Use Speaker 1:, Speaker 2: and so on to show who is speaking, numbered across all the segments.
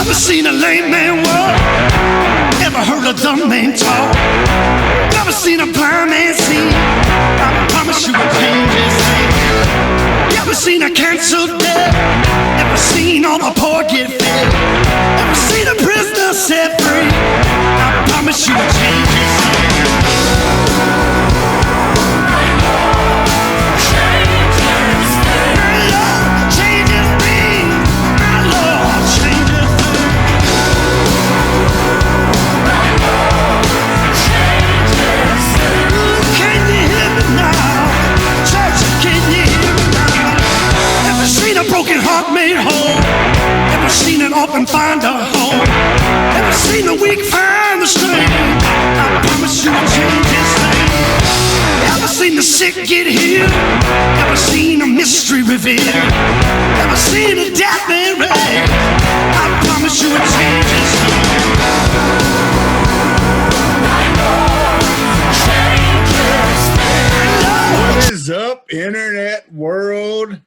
Speaker 1: Never seen a lame man walk, never heard a dumb man talk, never seen a blind man see. I promise you will change his name. Never seen a canceled debt, never seen all the poor get fed, never seen a prisoner set free. I promise you will change his name. Broken heart made whole. Never seen an orphan find a home. Never seen the weak find the strength. I promise you will change his name. Never seen the sick get healed. Never seen a mystery revealed. Never seen a death man raised. I promise you will change his name.
Speaker 2: What is up, internet world?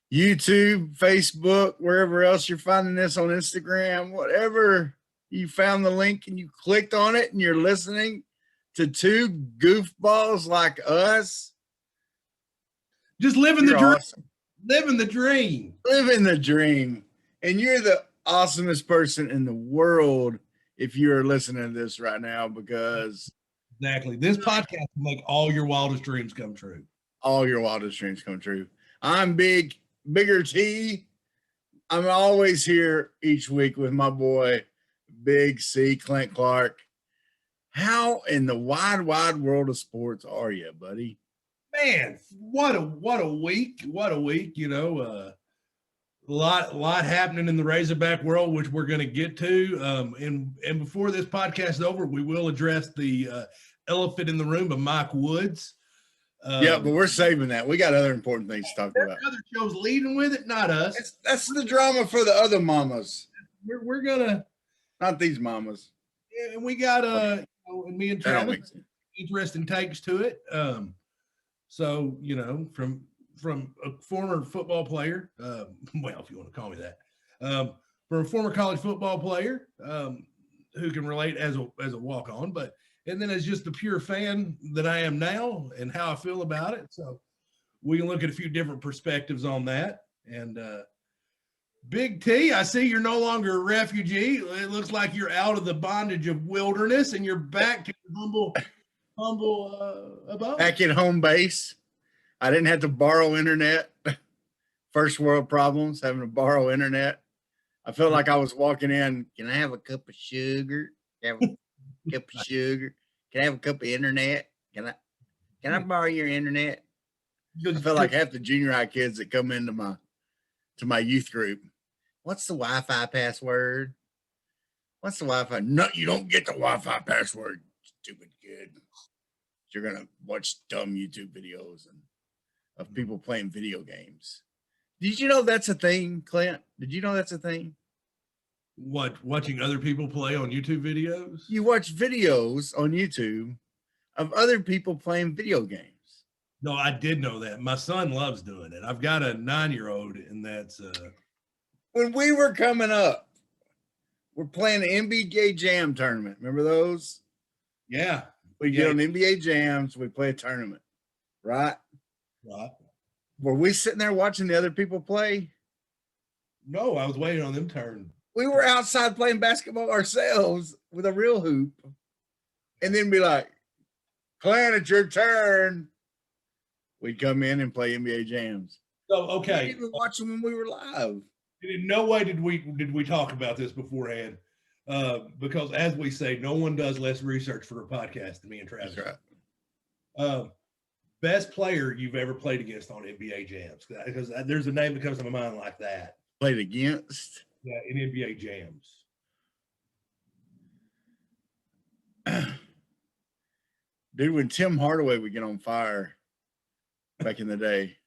Speaker 2: YouTube, Facebook, wherever else you're finding this on Instagram, whatever you found the link and you clicked on it and you're listening to two goofballs like us.
Speaker 3: Just living the dream.
Speaker 2: Awesome.
Speaker 3: Living the dream.
Speaker 2: Living the dream. And you're the awesomest person in the world if you're listening to this right now, because
Speaker 3: exactly, this podcast will make all your wildest dreams come true.
Speaker 2: All your wildest dreams come true. I'm Bigger T. I'm always here each week with my boy, Big C, Clint Clark. How in the wide world of sports are you, buddy?
Speaker 3: Man, what a week. What a week, you know. A lot happening in the Razorback world, which we're going to get to. And before this podcast is over, we will address the elephant in the room of Mike Woods.
Speaker 2: Yeah, but we're saving that. We got other important things to talk about.
Speaker 3: Other shows leading with it, not us.
Speaker 2: That's the drama for the other mamas.
Speaker 3: We're gonna,
Speaker 2: not these mamas.
Speaker 3: Yeah, and we got and me and Travis interesting takes to it. So you know, from a former football player, well, if you want to call me that, from a former college football player, who can relate as a walk on, and then as just the pure fan that I am now and how I feel about it. So we can look at a few different perspectives on that. And Big T, I see you're no longer a refugee. It looks like you're out of the bondage of wilderness and you're back to humble abode.
Speaker 2: Back at home base. I didn't have to borrow internet. First world problems, having to borrow internet. I felt like I was walking in. Can I have a cup of sugar? Have a cup of sugar? Can I have a cup of internet? Can I borrow your internet? I feel like half the junior high kids that come into my youth group. What's the Wi-Fi password? What's the Wi-Fi? No, you don't get the Wi-Fi password, stupid kid. You're gonna watch dumb YouTube videos of people playing video games. Did you know that's a thing, Clint? Did you know that's a thing?
Speaker 3: What, watching other people play on YouTube videos?
Speaker 2: You watch videos on YouTube of other people playing video games.
Speaker 3: No, I did know that. My son loves doing it. I've got a 9-year-old, and that's
Speaker 2: when we were coming up, we're playing the NBA Jam tournament. Remember those?
Speaker 3: Yeah.
Speaker 2: We get on NBA Jams, we play a tournament, right?
Speaker 3: Right.
Speaker 2: Were we sitting there watching the other people play?
Speaker 3: No, I was waiting on them turn.
Speaker 2: We were outside playing basketball ourselves with a real hoop, and then be like, Clint, it's your turn. We'd come in and play NBA Jams.
Speaker 3: So, okay.
Speaker 2: We didn't even watch them when we were live.
Speaker 3: In no way did we talk about this beforehand, because as we say, no one does less research for a podcast than me and Travis.
Speaker 2: That's
Speaker 3: right. Best player you've ever played against on NBA Jams, because there's a name that comes to my mind like that.
Speaker 2: Played against?
Speaker 3: Yeah, in NBA Jams.
Speaker 2: Dude, when Tim Hardaway would get on fire back in the day.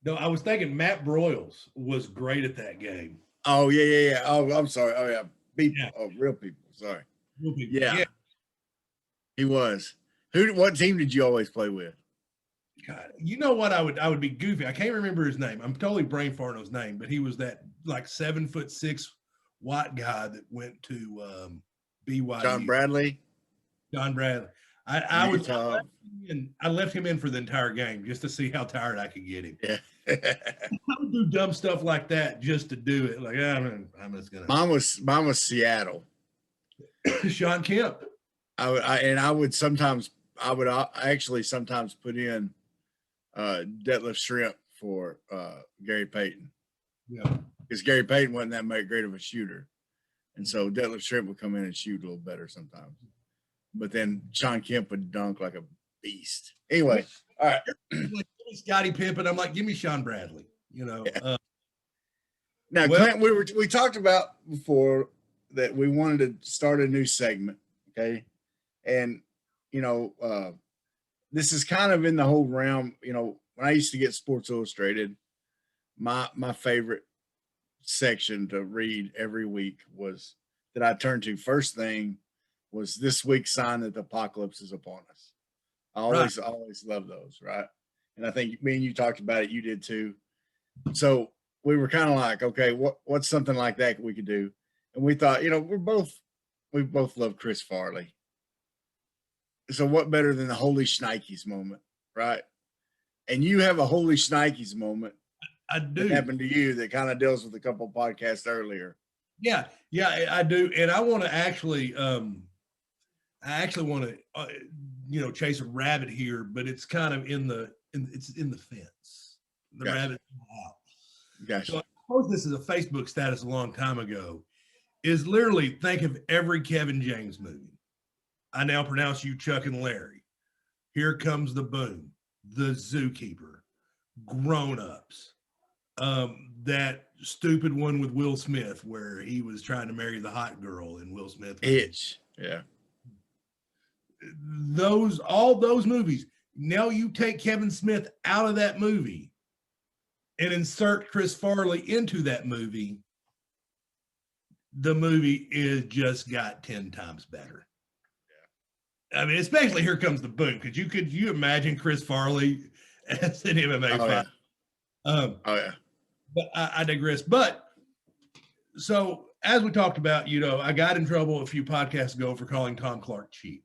Speaker 3: No, I was thinking Matt Broyles was great at that game.
Speaker 2: Oh, yeah. Oh, I'm sorry. Oh, yeah. People. Yeah. Oh, real people. Sorry.
Speaker 3: Real people.
Speaker 2: Yeah. He was. What team did you always play with?
Speaker 3: God, you know what? I would be goofy. I can't remember his name. I'm totally brain farting his name, but he was that like 7'6" white guy that went to BYU.
Speaker 2: John Bradley.
Speaker 3: John Bradley. I
Speaker 2: Utah.
Speaker 3: I left him in for the entire game just to see how tired I could get him.
Speaker 2: Yeah.
Speaker 3: I would do dumb stuff like that just to do it. Like I'm just gonna.
Speaker 2: Mine was Seattle.
Speaker 3: Sean Kemp.
Speaker 2: I would actually sometimes put in deadlift shrimp for Gary Payton.
Speaker 3: Yeah.
Speaker 2: Because Gary Payton wasn't that great of a shooter. And so deadlift shrimp would come in and shoot a little better sometimes. But then Sean Kemp would dunk like a beast. Anyway, all right.
Speaker 3: Like Scottie Pippen, I'm like, give me Sean Bradley.
Speaker 2: Yeah. Now, Clint, we talked about before that we wanted to start a new segment, okay? And this is kind of in the whole realm. When I used to get Sports Illustrated, my favorite section to read every week was that I turned to first thing was this week's sign that the apocalypse is upon us. I always love those, right? And I think me and you talked about it. You did too. So we were kind of like, okay, what's something like that we could do? And we thought, we both love Chris Farley. So what better than the Holy Shnikes moment, right? And you have a Holy Shnikes moment.
Speaker 3: I do.
Speaker 2: That happened to you that kind of deals with a couple of podcasts earlier.
Speaker 3: Yeah, I do. And I want to actually, want to, chase a rabbit here, but it's kind of it's in the fence. The
Speaker 2: Gotcha.
Speaker 3: Rabbit's out.
Speaker 2: Gotcha.
Speaker 3: So I posted this as a Facebook status a long time ago. Is literally think of every Kevin James movie. I now pronounce you Chuck and Larry. Here Comes the Boom, The Zookeeper, Grown Ups, that stupid one with Will Smith where he was trying to marry the hot girl and Will Smith.
Speaker 2: Hitch. Yeah.
Speaker 3: All those movies. Now you take Kevin Smith out of that movie and insert Chris Farley into that movie. The movie is just got 10 times better. Yeah. I mean, especially Here Comes the Boom. Could you imagine Chris Farley as an MMA fighter?
Speaker 2: Yeah.
Speaker 3: But I digress. But so as we talked about, I got in trouble a few podcasts ago for calling Tom Clark cheap.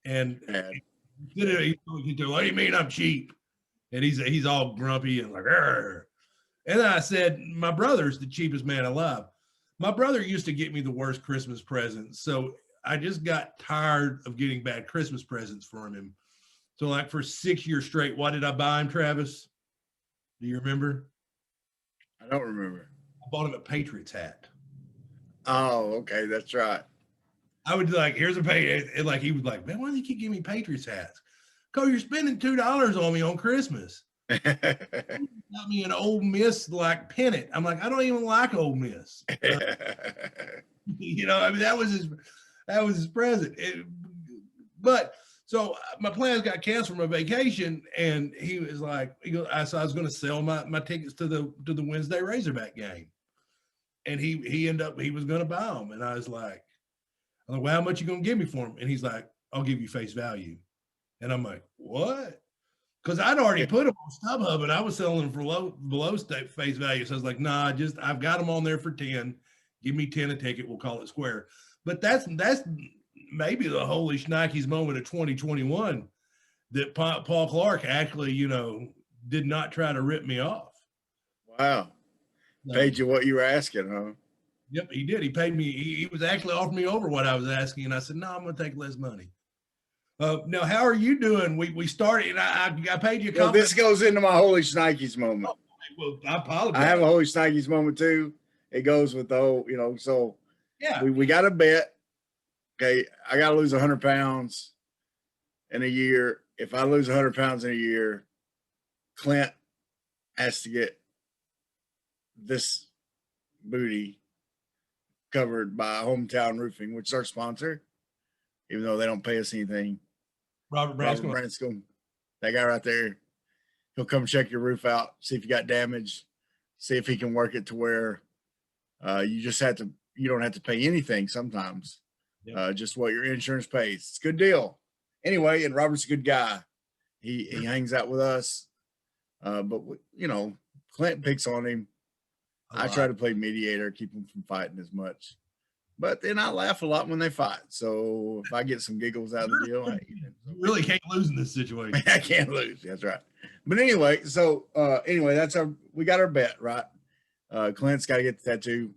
Speaker 3: And what do you mean I'm cheap? And he's all grumpy and like, argh. And then I said, my brother's the cheapest man alive. My brother used to get me the worst Christmas presents. So I just got tired of getting bad Christmas presents from him. So like for 6 years straight, what did I buy him, Travis? Do you remember?
Speaker 2: I don't remember.
Speaker 3: I bought him a Patriots hat.
Speaker 2: Oh, okay. That's right.
Speaker 3: I would like, here's a pay. And like, he was like, man, why do you keep giving me Patriots hats? Because you're spending $2 on me on Christmas. Got me an Ole Miss like pennant. I'm like, I don't even like Ole Miss. I mean, that was his present. But so my plans got canceled for my vacation, and he was like, I was going to sell my tickets to the Wednesday Razorback game, and he was going to buy them, and I was like, well, how much you going to give me for them? And he's like, I'll give you face value, and I'm like, what? Because I'd already put them on StubHub and I was selling them for below face value. So I was like, nah, I've got them on there for 10. Give me 10 a ticket. We'll call it square. But that's maybe the Holy Shnikes moment of 2021 that Paul Clark actually, did not try to rip me off.
Speaker 2: Wow. Paid you what you were asking, huh?
Speaker 3: Yep, he did. He paid me. He was actually offering me over what I was asking. And I said, no, I'm going to take less money. Now, how are you doing? We started, and I paid you a compliment.
Speaker 2: This goes into my Holy Shnikes moment.
Speaker 3: Oh, well, I apologize.
Speaker 2: I have a Holy Shnikes moment too. It goes with the whole, so
Speaker 3: yeah,
Speaker 2: we got a bet. Okay, I got to lose 100 pounds in a year. If I lose 100 pounds in a year, Clint has to get this booty covered by Hometown Roofing, which is our sponsor, even though they don't pay us anything.
Speaker 3: Robert
Speaker 2: Branscombe, that guy right there, he'll come check your roof out, see if you got damage, see if he can work it to where you don't have to pay anything sometimes. Yep. Just what your insurance pays. It's a good deal. Anyway, and Robert's a good guy. He hangs out with us. But Clint picks on him. I try to play mediator, keep them from fighting as much. But then I laugh a lot when they fight. So if I get some giggles out of the deal,
Speaker 3: you really can't lose in this situation.
Speaker 2: I can't lose. That's right. But anyway, so that's we got our bet, right? Clint's got to get the tattoo.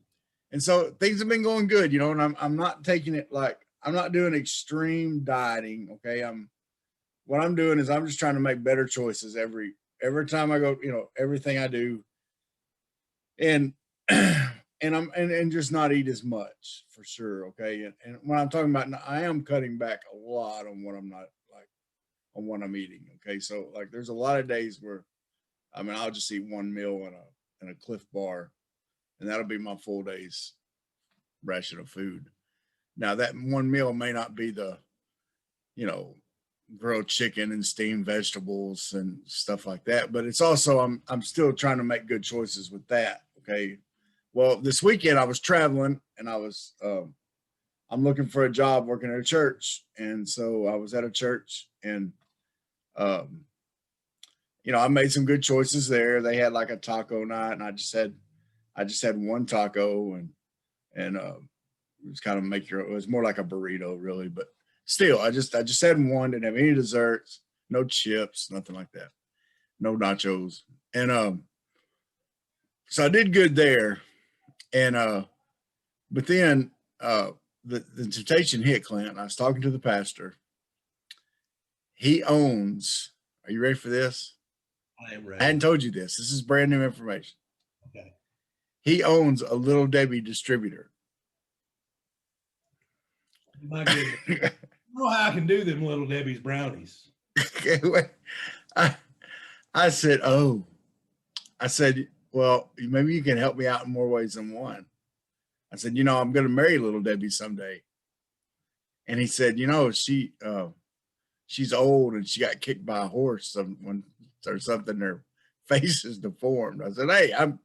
Speaker 2: And so things have been going good, and I'm not taking it I'm not doing extreme dieting. Okay. What I'm doing is I'm just trying to make better choices every time I go, everything I do. And and just not eat as much for sure. Okay. And when I'm talking about, I am cutting back a lot on what I'm not on what I'm eating. Okay. So there's a lot of days where, I'll just eat one meal in a Cliff Bar, and that'll be my full day's ration of food. Now that one meal may not be the, grilled chicken and steamed vegetables and stuff like that, but it's also, I'm still trying to make good choices with that. Okay. Well, this weekend I was traveling, and I was, I'm looking for a job working at a church. And so I was at a church, and, I made some good choices there. They had a taco night, and I just had one taco, and it was kind of it was more like a burrito really, but still, I just had one, didn't have any desserts, no chips, nothing like that, no nachos. And, so I did good there. And, but then, the temptation hit, Clint, and I was talking to the pastor. He owns, are you ready for this?
Speaker 3: I am ready.
Speaker 2: I hadn't told you this. This is brand new information.
Speaker 3: Okay.
Speaker 2: He owns a Little Debbie distributor.
Speaker 3: My goodness. I don't know how I can do them Little Debbie's brownies.
Speaker 2: I said, well, maybe you can help me out in more ways than one. I said, I'm going to marry Little Debbie someday. And he said, she's old, and she got kicked by a horse or something. Her face is deformed. I said, hey, I'm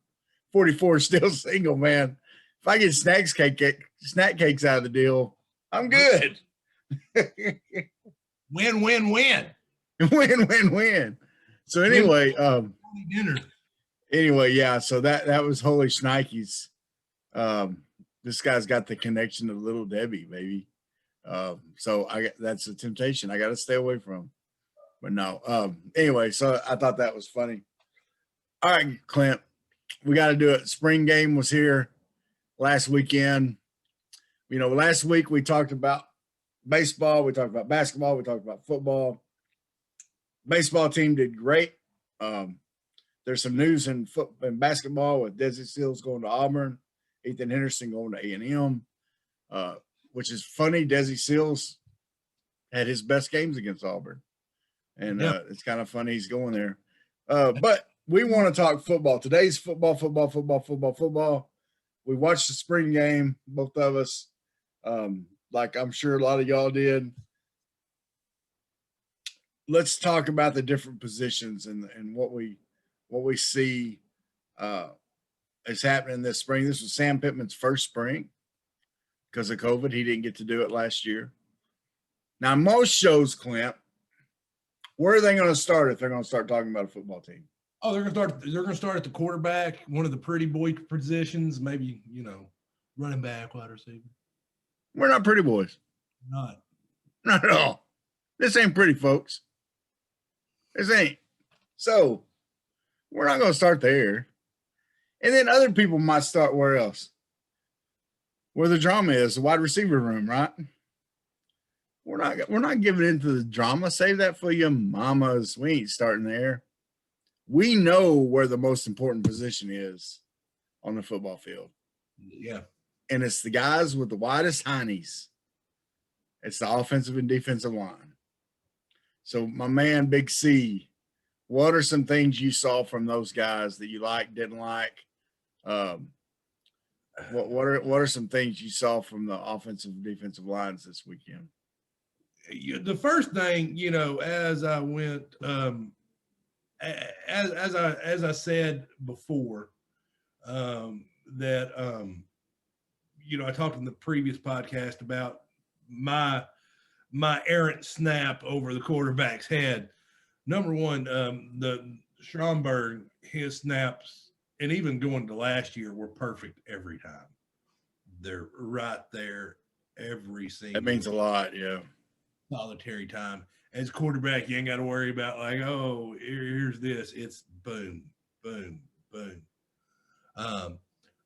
Speaker 2: 44, still single, man. If I get snack cakes out of the deal, I'm good.
Speaker 3: Win, win, win.
Speaker 2: Win, win, win. So anyway,
Speaker 3: dinner.
Speaker 2: Anyway, yeah. So that was Holy Shnikes. This guy's got the connection to Little Debbie, baby. So that's a temptation I got to stay away from. But no. Anyway, so I thought that was funny. All right, Clint, we got to do it. Spring game was here last weekend. Last week we talked about baseball, we talked about basketball, we talked about football. Baseball team did great. There's some news in basketball with Desi Seals going to Auburn, Ethan Henderson going to A&M, which is funny. Desi Seals had his best games against Auburn, and it's kind of funny he's going there. But we want to talk football. Today's football. We watched the spring game, both of us, like I'm sure a lot of y'all did. Let's talk about the different positions and what we see is happening this spring. This was Sam Pittman's first spring because of COVID. He didn't get to do it last year. Now, most shows, Clint, where are they going to start if they're going to start talking about a football team?
Speaker 3: Oh, they're going to start at the quarterback, one of the pretty boy positions, maybe, running back, wide receiver.
Speaker 2: We're not pretty boys.
Speaker 3: Not
Speaker 2: at all. This ain't pretty, folks. This ain't. So we're not going to start there. And then other people might start where else? Where the drama is, the wide receiver room, right? We're not giving into the drama. Save that for your mamas. We ain't starting there. We know where the most important position is on the football field.
Speaker 3: Yeah.
Speaker 2: And it's the guys with the widest heinies. It's the offensive and defensive line. So my man, Big C, what are some things you saw from those guys that you liked, didn't like? What are some things you saw from the offensive and defensive lines this weekend?
Speaker 3: The first thing, as I went, as I said before, that I talked in the previous podcast about my errant snap over the quarterback's head. Number one, the Schomburg, his snaps and even going to last year, were perfect every time. They're right there every single.
Speaker 2: That means a lot, yeah.
Speaker 3: Solitary time. As quarterback, you ain't got to worry about like, oh, here's this. It's boom, boom, boom.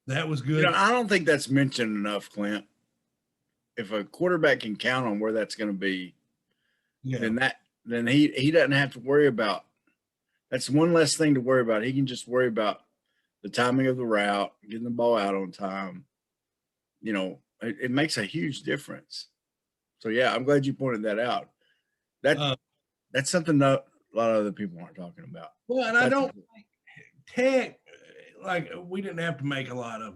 Speaker 3: That was good.
Speaker 2: I don't think that's mentioned enough, Clint. If a quarterback can count on where that's going to be, then he doesn't have to worry about. That's one less thing to worry about. He can just worry about the timing of the route, getting the ball out on time. It makes a huge difference. So yeah, I'm glad you pointed that out. That's something that a lot of other people aren't talking about.
Speaker 3: Well, and I don't Tech, like we didn't have to make a lot of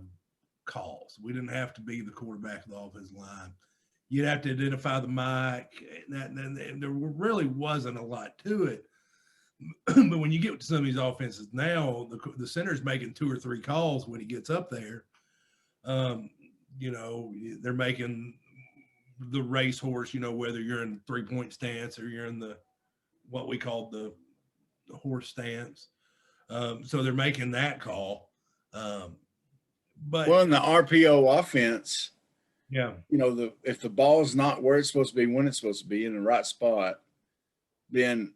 Speaker 3: calls. We didn't have to be the quarterback of the offensive line. You'd have to identify the mic. And there really wasn't a lot to it. But when you get to some of these offenses now, the center's making 2 or 3 calls when he gets up there. They're making the racehorse, whether you're in 3-point stance or you're in what we call the horse stance. So they're making that call. But
Speaker 2: in the RPO offense,
Speaker 3: yeah,
Speaker 2: if the ball's not where it's supposed to be, when it's supposed to be in the right spot, then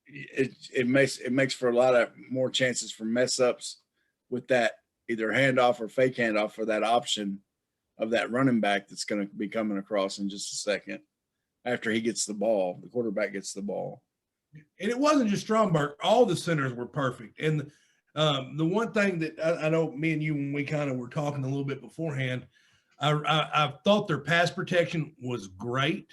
Speaker 2: it makes for a lot of more chances for mess ups with that either handoff or fake handoff for that option of that running back that's going to be coming across in just a second after he gets the ball. The quarterback gets the ball.
Speaker 3: And it wasn't just Stromberg. All the centers were perfect. And the one thing that I know me and you, when we kind of were talking a little bit beforehand, I thought their pass protection was great.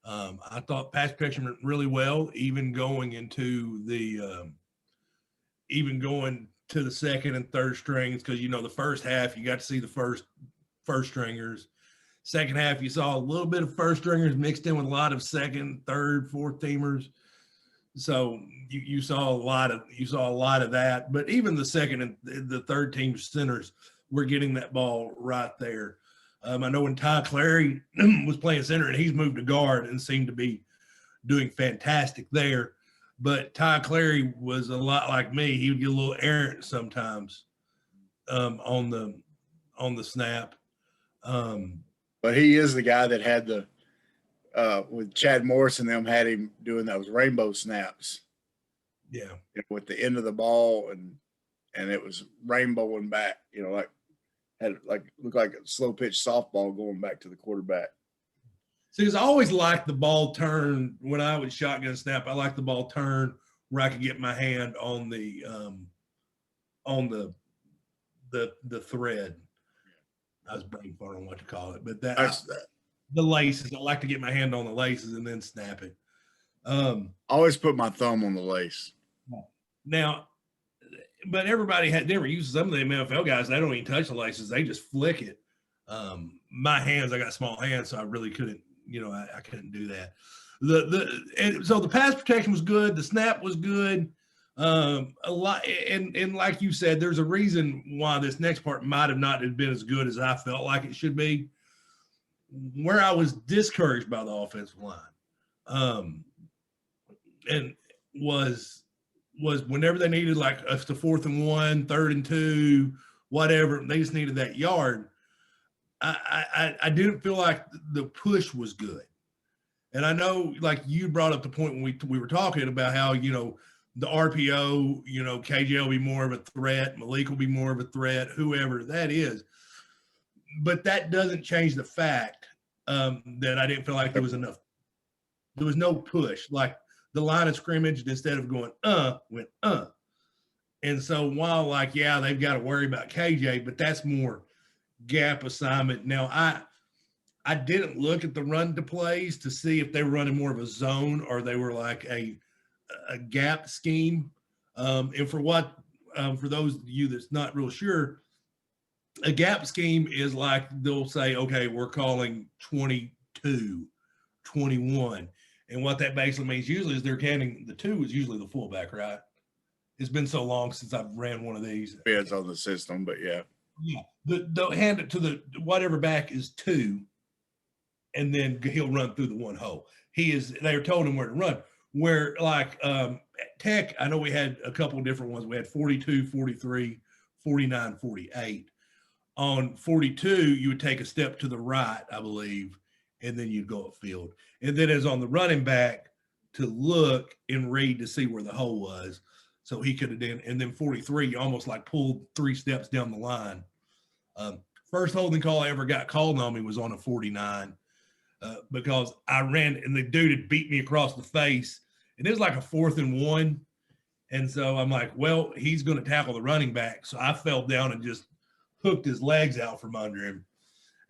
Speaker 3: I thought pass protection went really well, even going to the second and third strings, because the first half you got to see the first stringers. Second half you saw a little bit of first stringers mixed in with a lot of second, third, fourth teamers. So you saw a lot of that. But even the second and the third team centers were getting that ball right there. I know when Ty Clary was playing center and he's moved to guard and seemed to be doing fantastic there. But Ty Clary was a lot like me. He would get a little errant sometimes on the snap.
Speaker 2: But he is the guy that had the with Chad Morris and them had him doing those rainbow snaps.
Speaker 3: Yeah,
Speaker 2: with the end of the ball and it was rainbowing back. Looked like a slow pitch softball going back to the quarterback.
Speaker 3: See, because I always liked the ball turn when I would shotgun snap. I liked the ball turn where I could get my hand on the thread. I was brain farting on what to call it, but the laces. I like to get my hand on the laces and then snap it.
Speaker 2: I always put my thumb on the lace.
Speaker 3: Now, but everybody had different uses. Some of the NFL guys, they don't even touch the laces; they just flick it. My hands, I got small hands, so I really couldn't. I couldn't do that. So the pass protection was good. The snap was good. A lot, and like you said, there's a reason why this next part might have not been as good as I felt like it should be. Where I was discouraged by the offensive line, and was whenever they needed like us to 4th and 1, 3rd and 2, whatever, they just needed that yard. I didn't feel like the push was good. And I know, like you brought up the point when we were talking about how, the RPO, KJ will be more of a threat, Malik will be more of a threat, whoever that is. But that doesn't change the fact that I didn't feel like there was enough. There was no push. Like the line of scrimmage, instead of going, went. And so while they've got to worry about KJ, but that's more gap assignment. Now, I didn't look at the run to plays to see if they were running more of a zone or they were like a gap scheme. And for those of you that's not real sure, a gap scheme is like they'll say, okay, we're calling 22, 21. And what that basically means usually is they're counting the 2 is usually the fullback, right? It's been so long since I've ran one of these.
Speaker 2: Depends on the system, but yeah.
Speaker 3: Yeah. They'll hand it to the whatever back is 2, and then he'll run through the 1 hole. They're told him where to run. Where Tech, I know we had a couple of different ones. We had 42, 43, 49-48. On 42, you would take a step to the right, I believe, and then you'd go upfield. And then as on the running back to look and read to see where the hole was. So he could have done, and then 43, you almost like pulled 3 steps down the line. First holding call I ever got called on me was on a 49 because I ran and the dude had beat me across the face. And it was like a 4th and 1. And so I'm like, well, he's going to tackle the running back. So I fell down and just hooked his legs out from under him.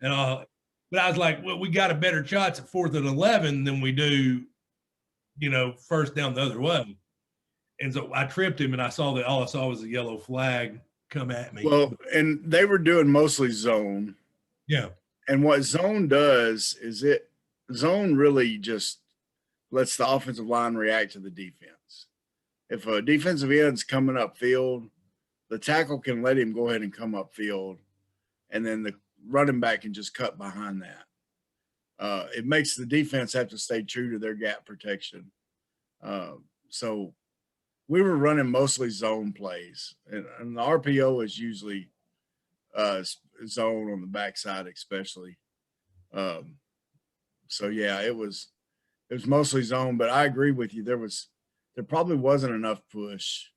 Speaker 3: And but I was like, well, we got a better shots at 4th and 11 than we do, first down the other way. And so I tripped him, and I saw that all I saw was a yellow flag come at me.
Speaker 2: Well, and they were doing mostly zone.
Speaker 3: Yeah.
Speaker 2: And what zone does is zone really just lets the offensive line react to the defense. If a defensive end's coming upfield, the tackle can let him go ahead and come upfield, and then the running back can just cut behind that. It makes the defense have to stay true to their gap protection. So we were running mostly zone plays, and the RPO is usually zone on the backside, especially. So yeah, it was mostly zone, but I agree with you. There probably wasn't enough push.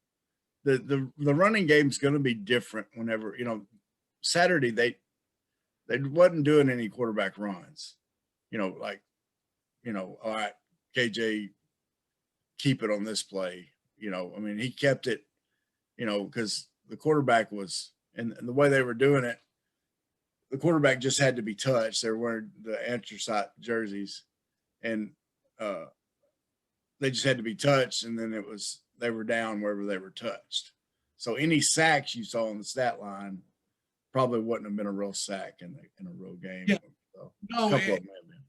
Speaker 2: The running game's going to be different whenever, Saturday they wasn't doing any quarterback runs, all right, KJ, keep it on this play. He kept it, because the quarterback was, and the way they were doing it, the quarterback just had to be touched. They were wearing the anthracite jerseys, and they just had to be touched, and then they were down wherever they were touched. So any sacks you saw on the stat line probably wouldn't have been a real sack in a real game.
Speaker 3: Yeah.
Speaker 2: So,
Speaker 3: no,
Speaker 2: a couple of them have been.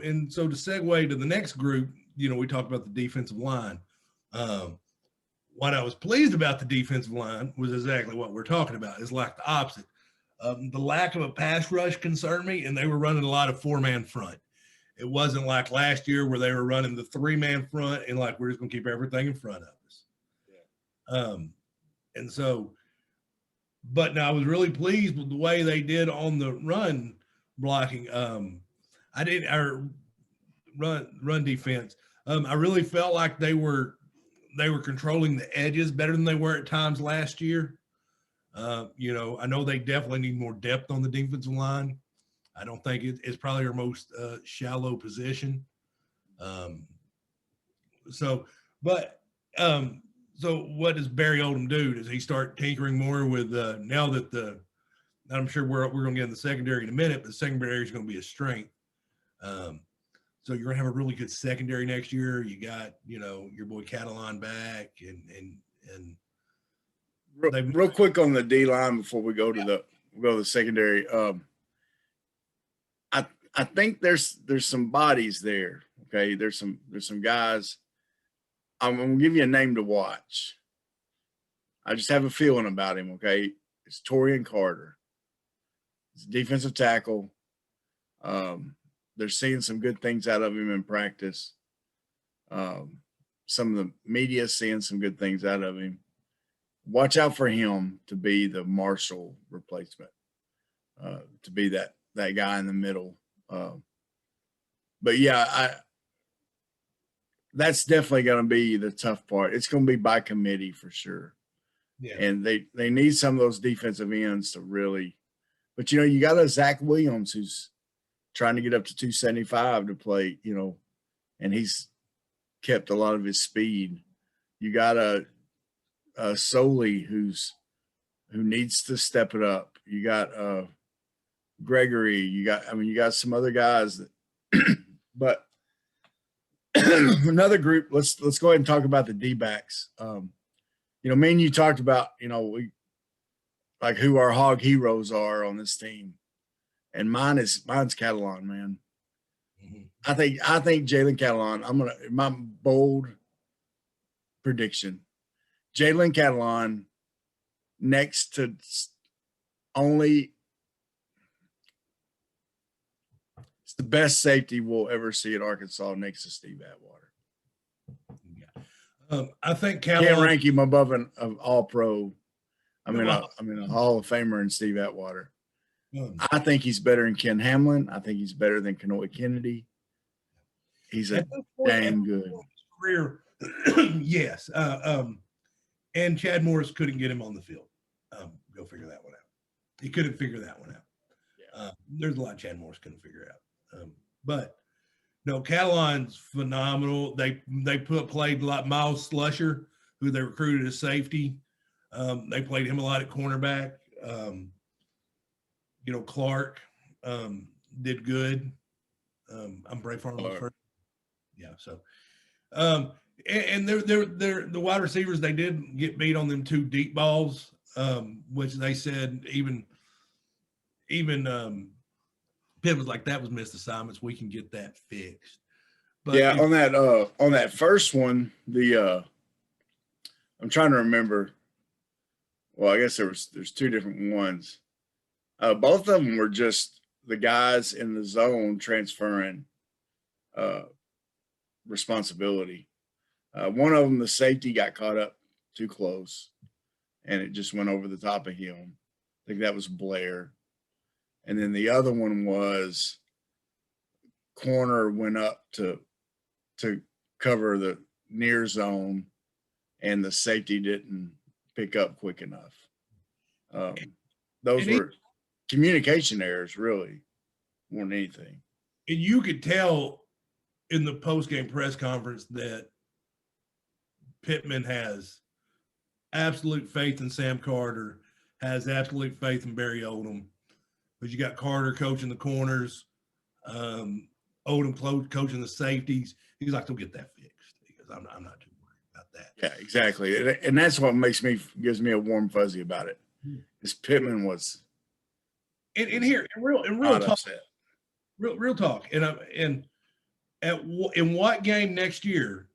Speaker 3: And so to segue to the next group, we talked about the defensive line. What I was pleased about the defensive line was exactly what we're talking about. It's like the opposite. The lack of a pass rush concerned me, and they were running a lot of 4-man front. It wasn't like last year where they were running the 3-man front and like, we're just going to keep everything in front of us. Yeah. And so, but now I was really pleased with the way they did on the run blocking. Our run defense. I really felt like they were controlling the edges better than they were at times last year. I know they definitely need more depth on the defensive line. I don't think it's probably our most shallow position. So what does Barry Odom do? Does he start tinkering more with now that I'm sure we're going to get in the secondary in a minute, but the secondary is going to be a strength. So you're going to have a really good secondary next year. You got, your boy Catalan back and
Speaker 2: real quick on the D line before we go to the secondary. I think there's some bodies there. Okay. There's some guys. I'm going to give you a name to watch. I just have a feeling about him. Okay. It's Torian Carter. He's a defensive tackle. They're seeing some good things out of him in practice. Some of the media is seeing some good things out of him. Watch out for him to be the Marshall replacement, to be that guy in the middle. But yeah, that's definitely going to be the tough part. It's going to be by committee for sure. Yeah. And they need some of those defensive ends to really, but you got a Zach Williams who's trying to get up to 275 to play, and he's kept a lot of his speed. You got a Soley who needs to step it up. You got Gregory. You got some other guys that, but another group. Let's go ahead and talk about the D-backs. Me and you talked about like who our hog heroes are on this team. And mine's Catalan, man. Mm-hmm. I think Jalen Catalan. My bold prediction: Jalen Catalan next to only. It's the best safety we'll ever see at Arkansas next to Steve Atwater.
Speaker 3: I think
Speaker 2: Can't
Speaker 3: Catalan.
Speaker 2: rank him above an All-Pro. I mean,
Speaker 3: Well,
Speaker 2: a Hall of Famer in Steve Atwater.
Speaker 3: um,
Speaker 2: I think he's better than Ken Hamlin. I think he's better than Kenoa Kennedy. He's a
Speaker 3: at this point in
Speaker 2: damn good.
Speaker 3: his career, yes. And Chad Morris couldn't get him on the field. Go figure that one out. He couldn't figure that one out.
Speaker 2: Yeah.
Speaker 3: There's a lot Chad Morris couldn't figure out. But no, Catalan's phenomenal. They played like Miles Slusher, who they recruited as safety. They played him a lot at cornerback. Clark did good. I'm Bray Farmer's first. Yeah, so and they're the wide receivers, they did get beat on them 2 deep balls, which they said even Pitt was like, that was missed assignments. We can get that fixed. But
Speaker 2: yeah, on that first one, I'm trying to remember. Well, I guess there's 2 different ones. Both of them were just the guys in the zone transferring responsibility. One of them, the safety, got caught up too close, and it just went over the top of him. I think that was Blair. And then the other one was corner went up to cover the near zone, and the safety didn't pick up quick enough. Those were communication errors, really, more than anything.
Speaker 3: And you could tell in the post-game press conference that Pittman has absolute faith in Sam Carter, has absolute faith in Barry Odom. But you got Carter coaching the corners, Odom coaching the safeties. He's like, they'll get that fixed. Because I'm not too worried about that.
Speaker 2: Yeah, exactly. And that's what gives me a warm fuzzy about it. Is Pittman was
Speaker 3: in real talk,
Speaker 2: upset.
Speaker 3: real talk. In what game next year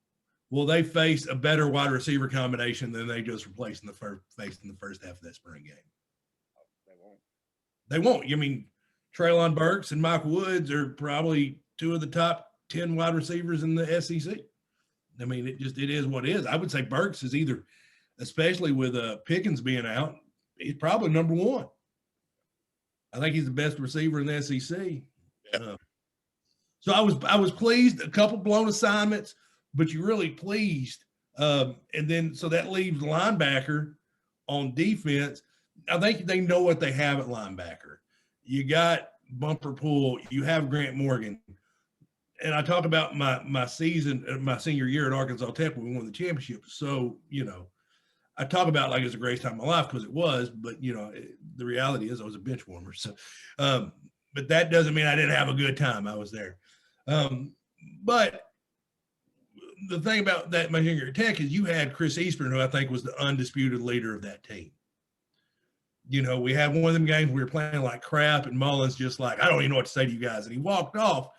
Speaker 3: will they face a better wide receiver combination than they just faced in the first half of that spring game? They won't. I mean, Treylon Burks and Mike Woods are probably 2 of the top 10 wide receivers in the SEC. I mean, it is what it is. I would say Burks is either, especially with Pickens being out, he's probably number 1. I think he's the best receiver in the SEC.
Speaker 2: Yeah.
Speaker 3: So I was pleased. A couple blown assignments, but you're really pleased. And then so that leaves linebacker on defense. I think they know what they have at linebacker. You got Bumper Pool. You have Grant Morgan. And I talk about my senior year at Arkansas Tech when we won the championship. So, I talk about like it's the greatest time of my life because it was, but, the reality is I was a bench warmer. So, but that doesn't mean I didn't have a good time. I was there. But the thing about that, my senior at Tech, is you had Chris Eastburn, who I think was the undisputed leader of that team. We had one of them games we were playing like crap, and Mullins just like, I don't even know what to say to you guys. And he walked off,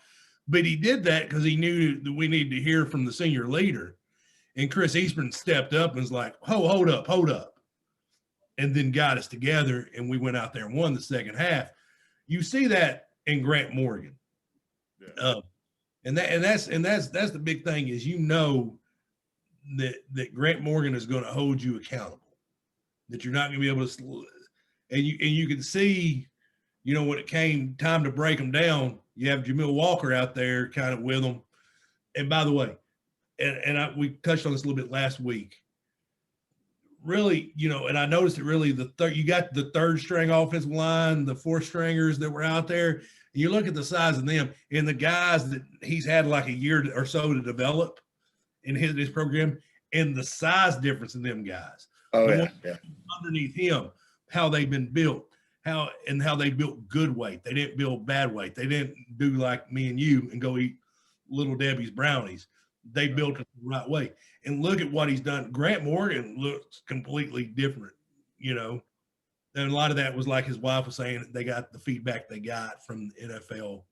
Speaker 3: but he did that because he knew that we needed to hear from the senior leader. And Chris Eastburn stepped up and was like, hold up. And then got us together, and we went out there and won the second half. You see that in Grant Morgan. Yeah. And that's the big thing is, that Grant Morgan is going to hold you accountable, that you're not going to be able to, and you can see, when it came time to break them down, you have Jamil Walker out there kind of with them. And by the way, we touched on this a little bit last week. Really, and I noticed it really you got the 3rd string offensive line, the 4th stringers that were out there. And you look at the size of them and the guys that he's had like a year or so to develop in his program, and the size difference in them guys.
Speaker 2: Oh, yeah.
Speaker 3: Underneath him, how they've been built, how they built good weight. They didn't build bad weight. They didn't do like me and you and go eat Little Debbie's brownies. They built it the right way. And look at what he's done. Grant Morgan looks completely different, And a lot of that was like his wife was saying, they got the feedback they got from the NFL.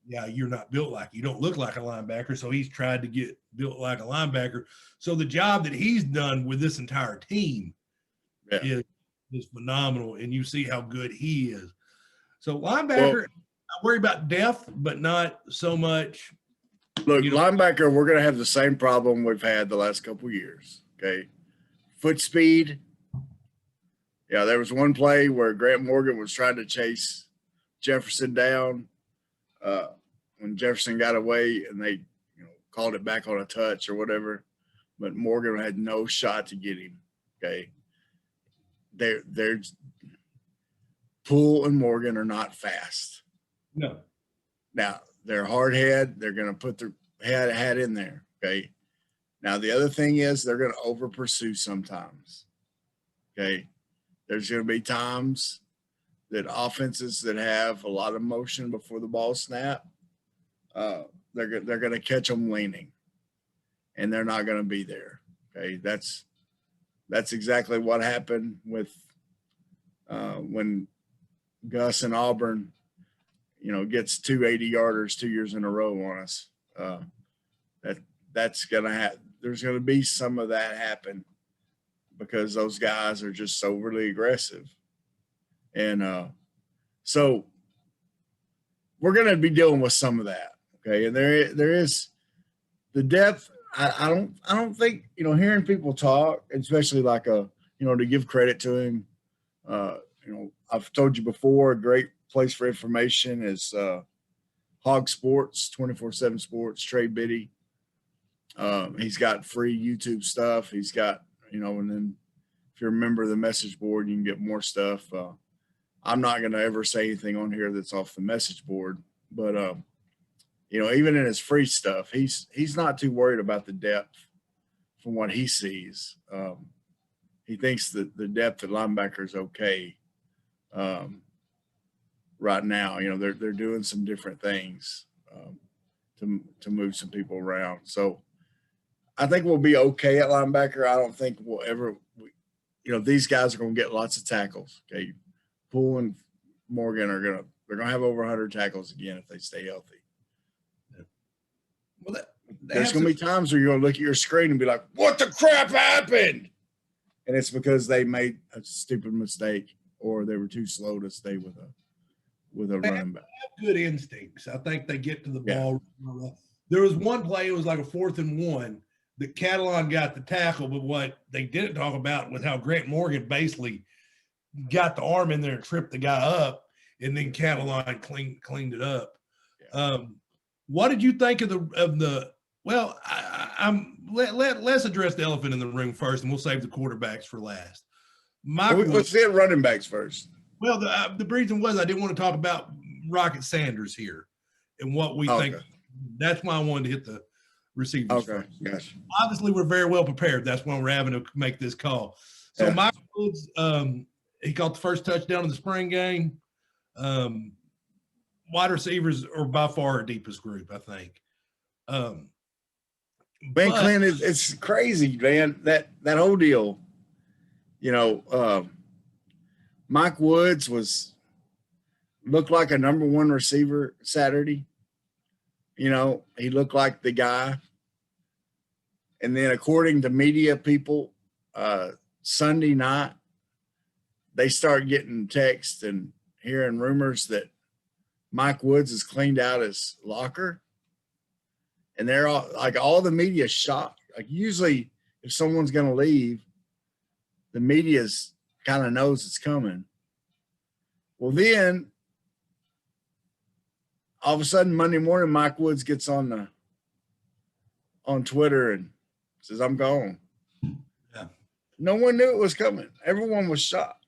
Speaker 3: Yeah, you're not built you don't look like a linebacker. So he's tried to get built like a linebacker. So the job that he's done with this entire team is phenomenal. And you see how good he is. So linebacker, I worry about depth, but not so much
Speaker 2: Look,
Speaker 3: You know,
Speaker 2: linebacker, we're going to have the same problem we've had the last couple of years. Okay. Foot speed. Yeah, there was one play where Grant Morgan was trying to chase Jefferson down when Jefferson got away and they called it back on a touch or whatever. But Morgan had no shot to get him. Okay. They're Poole and Morgan are not fast.
Speaker 3: no.
Speaker 2: Now, they're hard head. They're going to put their head in there. Okay. Now, the other thing is they're going to over pursue sometimes. Okay. There's going to be times that offenses that have a lot of motion before the ball snap, they're going to catch them leaning, and they're not going to be there. Okay. That's exactly what happened with when Gus and Auburn, gets 2 80-yarders 2 years in a row on us. That's going to happen. There's going to be some of that happen because those guys are just overly aggressive. And so we're going to be dealing with some of that. Okay. And there is the depth. I don't think, hearing people talk, especially like to give credit to him, I've told you before, a great place for information is Hog Sports, 24/7 Sports, Trey Biddy. He's got free YouTube stuff. He's got, and then if you're a member of the message board, you can get more stuff. I'm not going to ever say anything on here that's off the message board, but even in his free stuff, he's not too worried about the depth from what he sees. He thinks that the depth at linebacker is okay. Right now, they're doing some different things to move some people around. So I think we'll be okay at linebacker. I don't think we'll ever, these guys are going to get lots of tackles. Okay. Poole and Morgan they're going to have over 100 tackles again if they stay healthy.
Speaker 3: Well,
Speaker 2: there's going to be times where you're going to look at your screen and be like, what the crap happened? And it's because they made a stupid mistake or they were too slow to stay with a running back.
Speaker 3: They have good instincts. I think they get to the ball. There was one play, it was like a 4th and 1 that Catalan got the tackle, but what they didn't talk about was how Grant Morgan basically got the arm in there and tripped the guy up, and then Catalan cleaned it up. Yeah. What did you think of the? Well, let's address the elephant in the room first, and we'll save the quarterbacks for last.
Speaker 2: Let's see running backs first.
Speaker 3: Well, the reason was I didn't want to talk about Rocket Sanders here and what we think. That's why I wanted to hit the receivers first.
Speaker 2: Gotcha.
Speaker 3: Obviously, we're very well prepared. That's why we're having to make this call. So Michael Woods, he caught the first touchdown in the spring game. Wide receivers are by far our deepest group, I think.
Speaker 2: Clint, it's crazy, man. That whole deal. Mike Woods looked like a number 1 receiver Saturday. He looked like the guy. And then according to media people, Sunday night, they start getting texts and hearing rumors that Mike Woods has cleaned out his locker. And they're all the media shocked. Like usually if someone's going to leave, the media's kind of knows it's coming. Well, then all of a sudden Monday morning, Mike Woods gets on Twitter and says, "I'm gone."
Speaker 3: Yeah.
Speaker 2: No one knew it was coming. Everyone was shocked.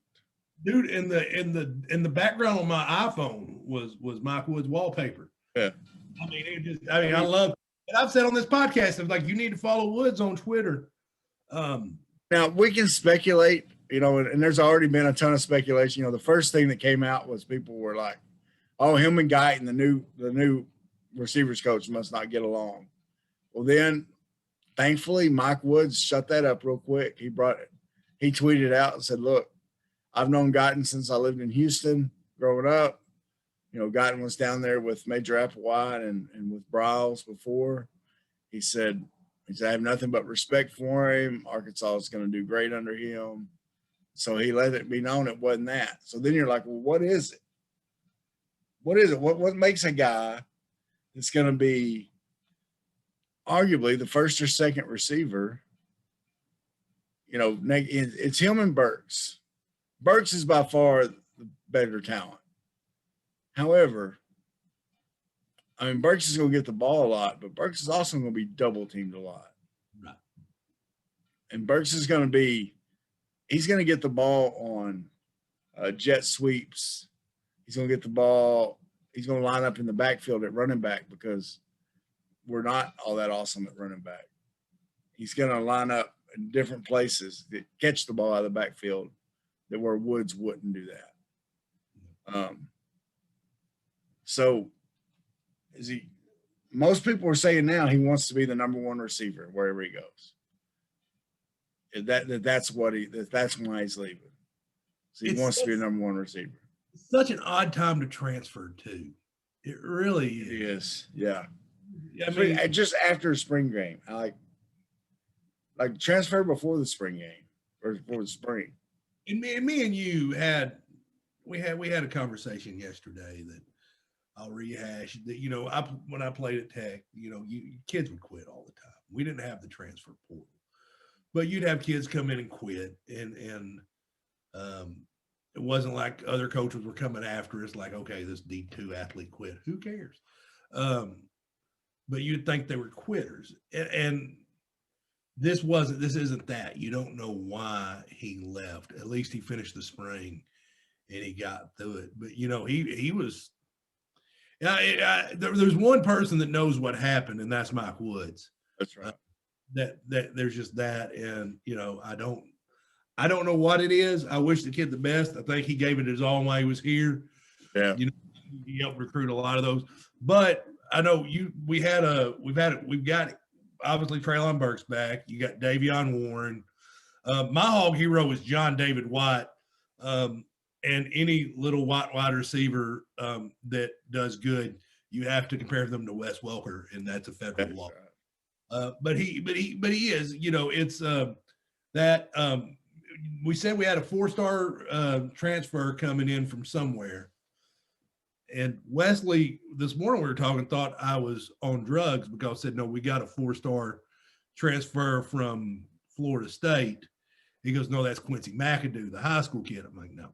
Speaker 3: Dude, in the background on my iPhone was Mike Woods wallpaper.
Speaker 2: Yeah.
Speaker 3: I love it. And I've said on this podcast, I'm like, you need to follow Woods on Twitter.
Speaker 2: Now we can speculate, and there's already been a ton of speculation. The first thing that came out was people were like, "Oh, him and Guyton, the new receivers coach, must not get along." Well, then thankfully Mike Woods shut that up real quick. He tweeted out and said, "Look, I've known Guyton since I lived in Houston growing up. Guyton was down there with Major Applewhite and with Bryles before." He said, "I have nothing but respect for him. Arkansas is going to do great under him." So he let it be known it wasn't that. So then you're like, well, what is it? What is it? What makes a guy that's going to be arguably the first or second receiver. You know, it's him and Burks. Burks is by far the better talent. However, I mean, Burks is going to get the ball a lot, but Burks is also going to be double teamed a lot.
Speaker 3: Right.
Speaker 2: And Burks is going to be, he's going to get the ball on jet sweeps. He's going to get the ball. He's going to line up in the backfield at running back because we're not all that awesome at running back. He's going to line up in different places that catch the ball out of the backfield that where Woods wouldn't do that. So is he? Most people are saying now he wants to be the number one receiver wherever he goes. That's why he's leaving. So he wants to be a number one receiver.
Speaker 3: It's such an odd time to transfer too. It really is.
Speaker 2: It is, yeah.
Speaker 3: I mean,
Speaker 2: just after a spring game, I like transfer before the spring game or before the spring.
Speaker 3: And me and you had a conversation yesterday that I'll rehash. That when I played at Tech, kids would quit all the time. We didn't have the transfer portal, but you'd have kids come in and quit, and it wasn't like other coaches were coming after us. Like, okay, this D2 athlete quit. Who cares? But you'd think they were quitters, and this isn't that. You don't know why he left. At least he finished the spring and he got through it. But he was. There's one person that knows what happened, and that's Mike Woods.
Speaker 2: That's right.
Speaker 3: That there's just that, and I don't know what it is. I wish the kid the best. I think he gave it his all while he was here.
Speaker 2: Yeah.
Speaker 3: He helped recruit a lot of those. But I know we've got obviously Traylon Burks back. You got Davion Warren. My hog hero is John David White. And any little wide receiver that does good, you have to compare them to Wes Welker, and that's a federal law. Right. But he is, it's that we said we had a 4-star transfer coming in from somewhere. And Wesley, this morning we were talking, thought I was on drugs because I said, no, we got a 4-star transfer from Florida State. He goes, no, that's Quincy McAdoo, the high school kid. I'm like, no.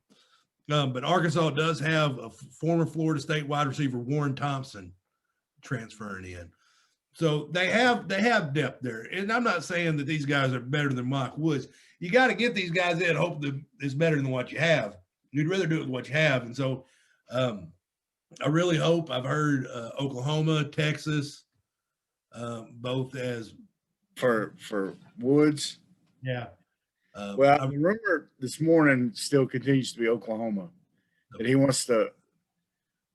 Speaker 3: But Arkansas does have a former Florida State wide receiver, Warren Thompson, transferring in. So they have depth there. And I'm not saying that these guys are better than Mike Woods. You got to get these guys in, hope that it's better than what you have. You'd rather do it with what you have. And so I really hope. I've heard Oklahoma, Texas, both as
Speaker 2: for Woods.
Speaker 3: Yeah.
Speaker 2: Well, I remember this morning still continues to be Oklahoma. That he wants to.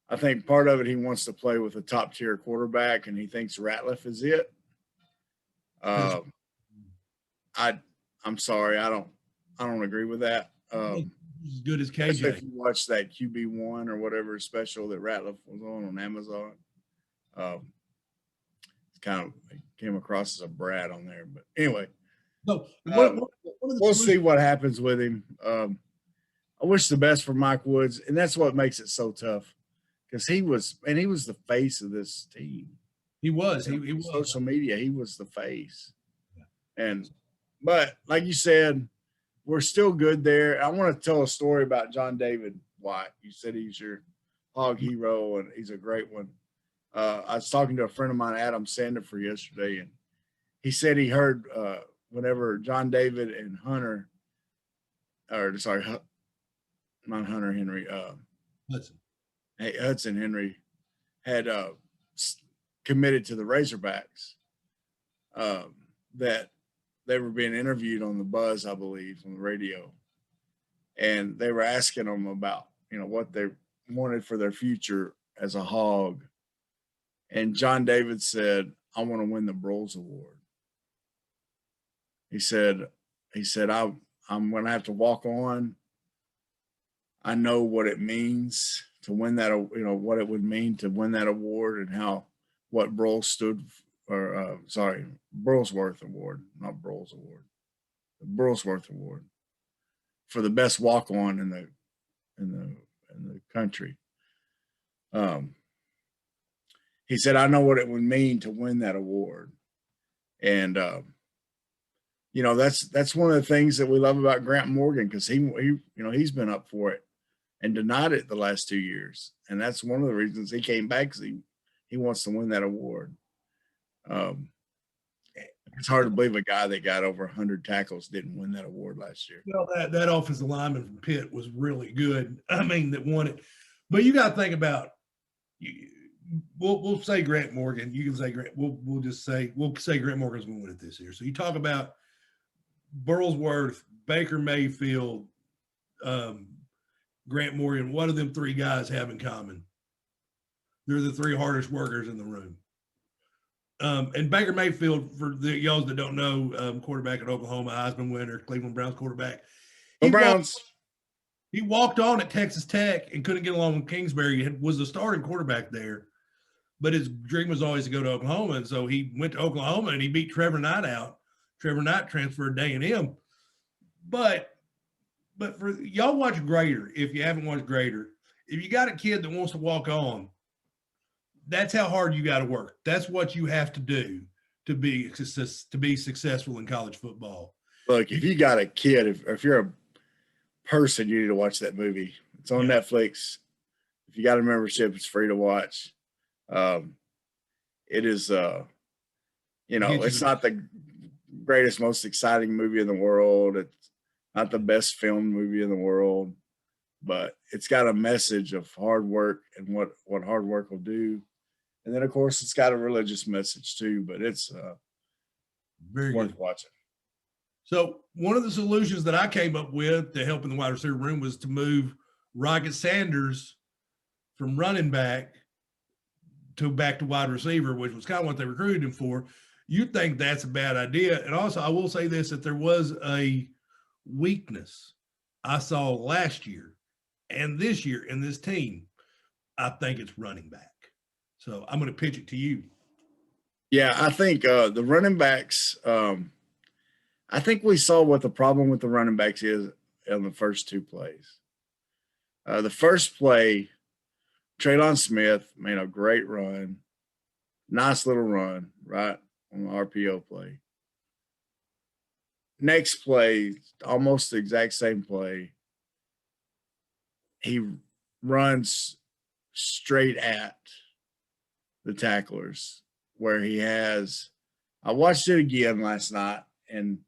Speaker 2: I think part of it he wants to play with a top tier quarterback, and he thinks Ratliff is it. I'm sorry, I don't agree with that.
Speaker 3: As good as KJ.
Speaker 2: If you watch that QB1 or whatever special that Ratliff was on Amazon, it's kind of came across as a brat on there. But anyway, we'll see what happens with him. I wish the best for Mike Woods, and that's what makes it so tough because he was the face of this team.
Speaker 3: He was. He was.
Speaker 2: Social media, he was the face. Yeah. But like you said, we're still good there. I want to tell a story about John David White. You said he's your hog hero, and he's a great one. I was talking to a friend of mine, Adam Sandifer, yesterday, and he said he heard whenever John David and Hunter, or sorry, not Hunter Henry, Hudson Henry had committed to the Razorbacks, that they were being interviewed on the Buzz, I believe, on the radio. And they were asking them about, what they wanted for their future as a hog. And John David said, I want to win the Broyles Award. He said, I'm going to have to walk on. I know what it means to win that, what it would mean to win that award and what Broyles stood for, Burlsworth Award, not Broyles Award, the Burlsworth Award for the best walk-on in the country. He said, I know what it would mean to win that award. And that's one of the things that we love about Grant Morgan, because he's been up for it and denied it the last 2 years, and that's one of the reasons he came back, because he wants to win that award. It's hard to believe a guy that got over 100 tackles didn't win that award last year.
Speaker 3: Well, that offensive lineman from Pitt was really good. I mean, that won it. But you got to think about. We'll say Grant Morgan. You can say Grant. We'll say Grant Morgan's going to win it this year. So you talk about Burlsworth, Baker Mayfield, Grant Morgan. What do them three guys have in common? They're the three hardest workers in the room. And Baker Mayfield, for the y'all that don't know, quarterback at Oklahoma, Heisman winner, Cleveland Browns quarterback. He walked on at Texas Tech and couldn't get along with Kingsbury. He was the starting quarterback there, but his dream was always to go to Oklahoma, and so he went to Oklahoma and he beat Trevor Knight out. Trevor Knight transferred to A&M. But for y'all watch Grader, if you haven't watched Grader, if you got a kid that wants to walk on, that's how hard you got to work. That's what you have to do to be successful in college football.
Speaker 2: Look, if you got a kid, if you're a person, you need to watch that movie. It's on Netflix. If you got a membership, it's free to watch. It is, it's not the greatest, most exciting movie in the world. It's not the best filmed movie in the world, but it's got a message of hard work and what hard work will do. And then, of course, it's got a religious message too, but it's
Speaker 3: very
Speaker 2: worth
Speaker 3: good
Speaker 2: watching.
Speaker 3: So one of the solutions that I came up with to help in the wide receiver room was to move Rocket Sanders from running back to wide receiver, which was kind of what they recruited him for. You think that's a bad idea. And also, I will say this, that there was a weakness I saw last year and this year in this team. I think it's running back. So I'm going to pitch it to you.
Speaker 2: Yeah, I think the running backs, I think we saw what the problem with the running backs is in the first two plays. The first play, Traylon Smith made a great run, nice little run, right, on the RPO play. Next play, almost the exact same play. He runs straight at the tacklers, where he has – I watched it again last night, and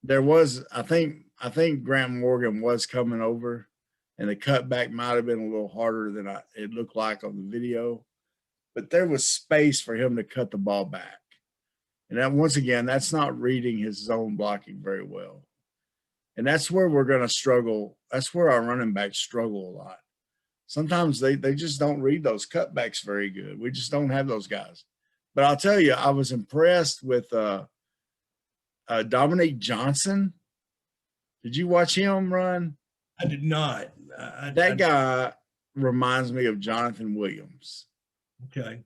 Speaker 2: there was – I think Grant Morgan was coming over, and the cutback might have been a little harder than it looked like on the video. But there was space for him to cut the ball back. And that, once again, that's not reading his zone blocking very well. And that's where we're going to struggle. That's where our running backs struggle a lot. Sometimes they just don't read those cutbacks very good. We just don't have those guys. But I'll tell you, I was impressed with Dominique Johnson. Did you watch him run?
Speaker 3: I did not.
Speaker 2: That guy reminds me of Jonathan Williams.
Speaker 3: Okay.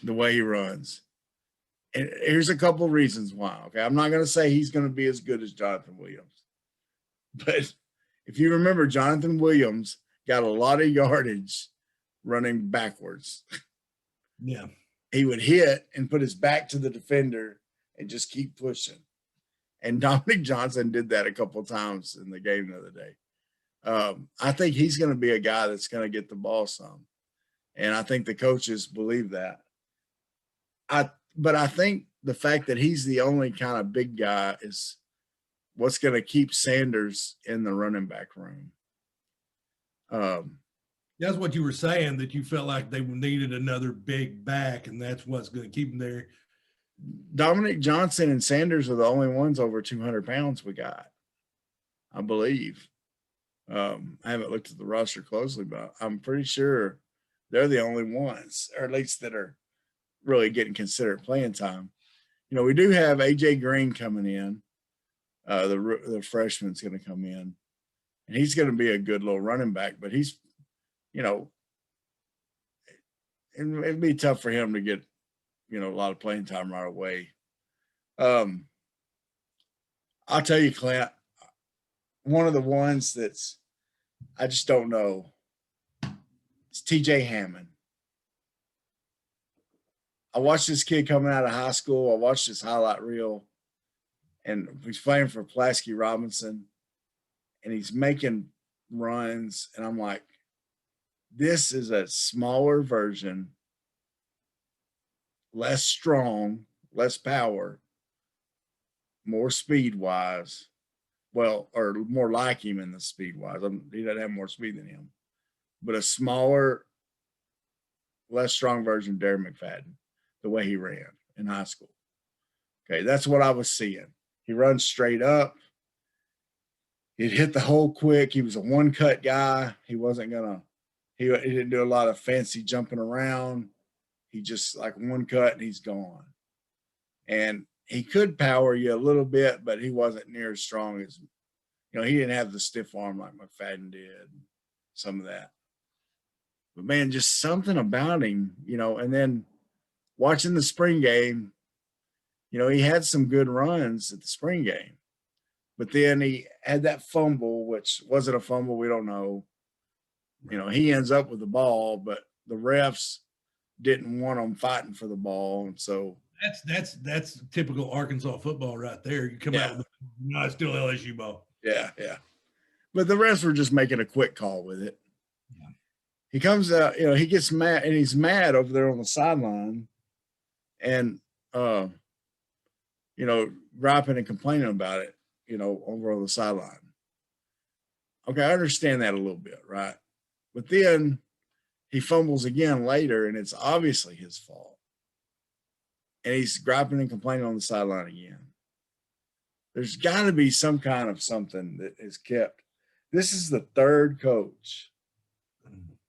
Speaker 2: The way he runs. And here's a couple of reasons why. Okay. I'm not going to say he's going to be as good as Jonathan Williams. But if you remember, Jonathan Williams got a lot of yardage running backwards.
Speaker 3: Yeah.
Speaker 2: He would hit and put his back to the defender and just keep pushing. And Dominique Johnson did that a couple of times in the game the other day. I think he's going to be a guy that's going to get the ball some. And I think the coaches believe that. But I think the fact that he's the only kind of big guy is what's going to keep Sanders in the running back room.
Speaker 3: That's what you were saying, that you felt like they needed another big back, and that's what's going to keep them there.
Speaker 2: Dominique Johnson and Sanders are the only ones over 200 pounds we got, I believe. I haven't looked at the roster closely, but I'm pretty sure they're the only ones, or at least that are really getting considered playing time. You know, we do have A.J. Green coming in. The freshman's going to come in, and he's going to be a good little running back, but he's, you know, it'd be tough for him to get, you know, a lot of playing time right away. I'll tell you, Clint, one of the ones that's, I just don't know, it's T.J. Hammond. I watched this kid coming out of high school. I watched his highlight reel, and he's playing for Pulaski Robinson, and he's making runs, and I'm like, this is a smaller version, less strong, less power, more speed wise. Well, or more like him in the speed wise. He doesn't have more speed than him, but a smaller, less strong version of Darren McFadden, the way he ran in high school. Okay, that's what I was seeing. He runs straight up. He'd hit the hole quick. He was a one-cut guy. He wasn't gonna. He didn't do a lot of fancy jumping around. He just like one cut and he's gone. And he could power you a little bit, but he wasn't near as strong as, he didn't have the stiff arm like McFadden did. Some of that. But man, just something about him, and then watching the spring game, he had some good runs at the spring game. But then he had that fumble, which wasn't a fumble, we don't know. He ends up with the ball, but the refs didn't want him fighting for the ball. And so
Speaker 3: that's typical Arkansas football right there. You come out with it's still LSU ball.
Speaker 2: Yeah. But the refs were just making a quick call with it. Yeah. He comes out, he gets mad, and he's mad over there on the sideline and griping and complaining about it, over on the sideline. Okay, I understand that a little bit, right? But then he fumbles again later, and it's obviously his fault. And he's griping and complaining on the sideline again. There's got to be some kind of something that is kept. This is the third coach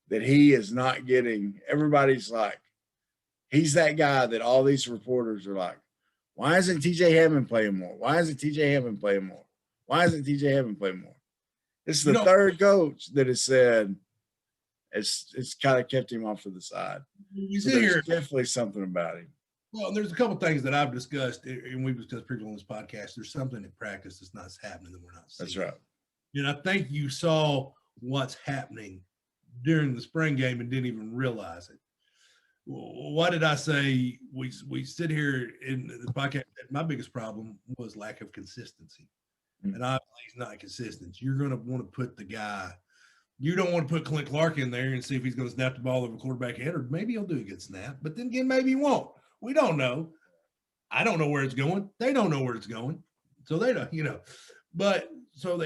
Speaker 2: that he is not getting. Everybody's like, he's that guy that all these reporters are like, why isn't TJ Hammond playing more? Why isn't TJ Hammond playing more? Why isn't TJ Hammond playing more? This is the third coach that has said it's kind of kept him off to the side. There's definitely something about him.
Speaker 3: Well, there's a couple of things that I've discussed, and we've discussed previously on this podcast. There's something in practice that's not happening that we're not seeing.
Speaker 2: That's right.
Speaker 3: And I think you saw what's happening during the spring game and didn't even realize it. Why did I say we sit here in the podcast? My biggest problem was lack of consistency. Mm-hmm. And obviously he's not consistent. You're going to want to put the guy. You don't want to put Clint Clark in there and see if he's going to snap the ball over quarterback head, or maybe he'll do a good snap. But then again, maybe he won't. We don't know. I don't know where it's going. They don't know where it's going. So they don't, But so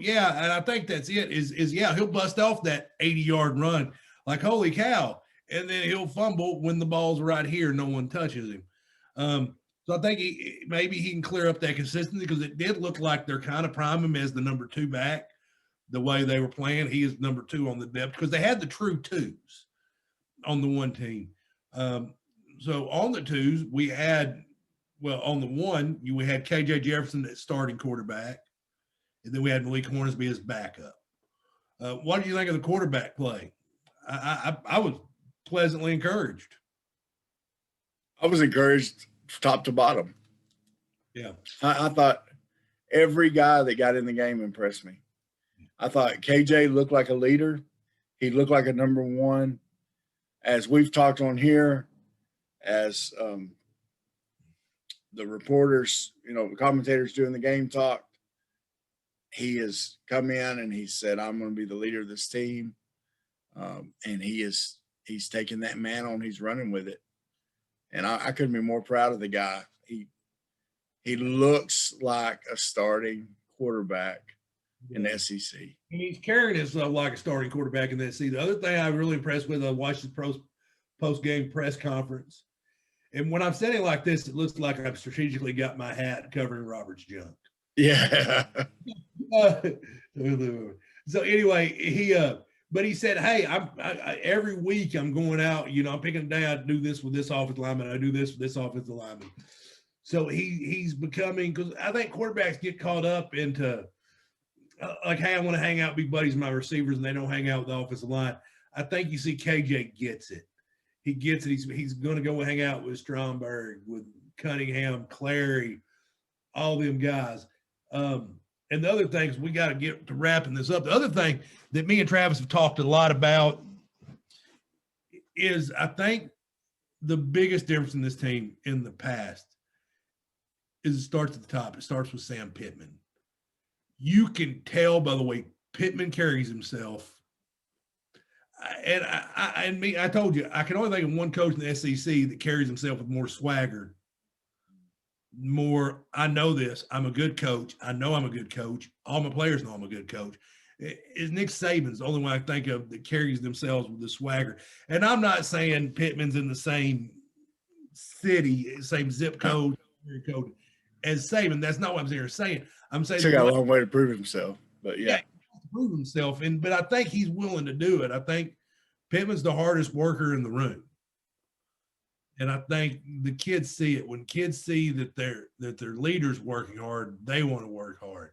Speaker 3: yeah, and I think that's it. Is he'll bust off that 80-yard run like holy cow, and then he'll fumble when the ball's right here, no one touches him. So I think maybe he can clear up that consistency, because it did look like they're kind of priming him as the number 2 back. The way they were playing, he is number 2 on the depth, because they had the true 2s on the one team. So on the 2s, we had, on the 1, we had KJ Jefferson as starting quarterback, and then we had Malik Hornsby as backup. What do you think of the quarterback play? I was pleasantly encouraged.
Speaker 2: I was encouraged top to bottom.
Speaker 3: Yeah.
Speaker 2: I thought every guy that got in the game impressed me. I thought KJ looked like a leader. He looked like a number 1. As we've talked on here, as the reporters, the commentators doing the game talked, he has come in and he said, I'm going to be the leader of this team. And he's taken that mantle and he's running with it. And I couldn't be more proud of the guy. He looks like a starting quarterback in the SEC.
Speaker 3: And he's carrying himself like a starting quarterback in the SEC. The other thing I'm really impressed with, I watched his post-game press conference. And when I'm sitting like this, it looks like I've strategically got my hat covering Robert's junk.
Speaker 2: Yeah.
Speaker 3: So anyway, but he said, hey, I every week I'm going out, I'm picking a day, I do this with this offensive lineman, I do this with this offensive lineman. So he's becoming, because I think quarterbacks get caught up into like, hey, I want to hang out, be buddies with my receivers, and they don't hang out with the offensive line. I think you see KJ gets it. He gets it. He's going to go hang out with Stromberg, with Cunningham, Clary, all them guys. And the other things, we got to get to wrapping this up. The other thing that me and Travis have talked a lot about is, I think the biggest difference in this team in the past is it starts at the top. It starts with Sam Pittman. You can tell by the way Pittman carries himself. I told you, I can only think of one coach in the SEC that carries himself with more swagger. More, I know this. I'm a good coach. I know I'm a good coach. All my players know I'm a good coach. Is Nick Saban's the only one I think of that carries themselves with the swagger. And I'm not saying Pittman's in the same city, same zip code as Saban. That's not what I'm saying. I'm saying
Speaker 2: He's got a long way to prove himself, but yeah.
Speaker 3: To prove himself. But I think he's willing to do it. I think Pittman's the hardest worker in the room. And I think the kids see it. When kids see that their leader's working hard, they want to work hard.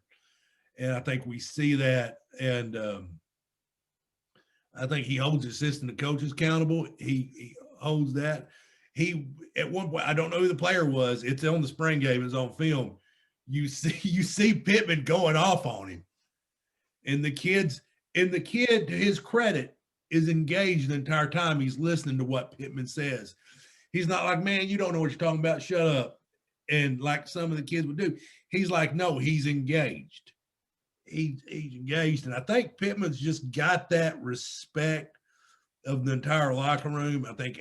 Speaker 3: And I think we see that. And I think he holds assistant coaches accountable. He holds that. He, at one point, I don't know who the player was. It's on the spring game. It's on film. You see Pittman going off on him. And the kid, to his credit, is engaged the entire time. He's listening to what Pittman says. He's not like, man, you don't know what you're talking about. Shut up. And like some of the kids would do. He's like, no, he's engaged. He's engaged. And I think Pittman's just got that respect of the entire locker room. I think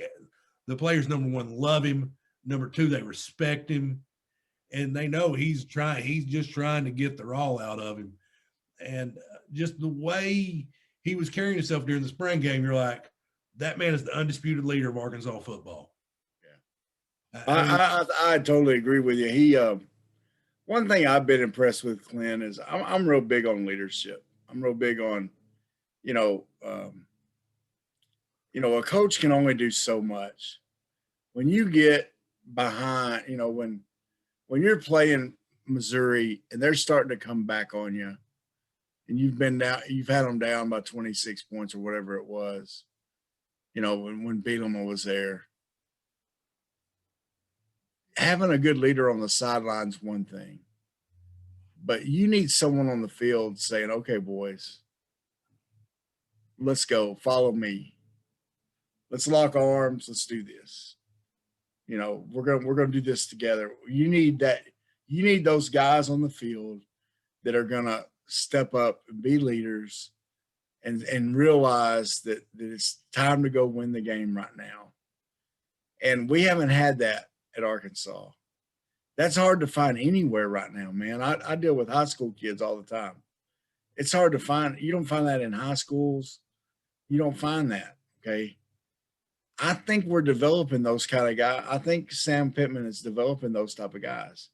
Speaker 3: the players, number one, love him. Number two, they respect him. And they know he's just trying to get their all out of him. And just the way he was carrying himself during the spring game, you're like, that man is the undisputed leader of Arkansas football.
Speaker 2: Yeah. I totally agree with you. He, one thing I've been impressed with Clint is I'm real big on leadership. I'm real big on, a coach can only do so much. When you get behind, when you're playing Missouri and they're starting to come back on you, and you've had them down by 26 points or whatever it was, when Bielema was there. Having a good leader on the sidelines, one thing, but you need someone on the field saying, okay, boys, let's go, follow me. Let's lock arms. Let's do this. We're going to do this together. You need that. You need those guys on the field that are going to step up and be leaders and realize that it's time to go win the game right now. And we haven't had that at Arkansas. That's hard to find anywhere right now, man. I deal with high school kids all the time. It's hard to find. You don't find that in high schools. You don't find that, okay? I think we're developing those kind of guys. I think Sam Pittman is developing those type of guys.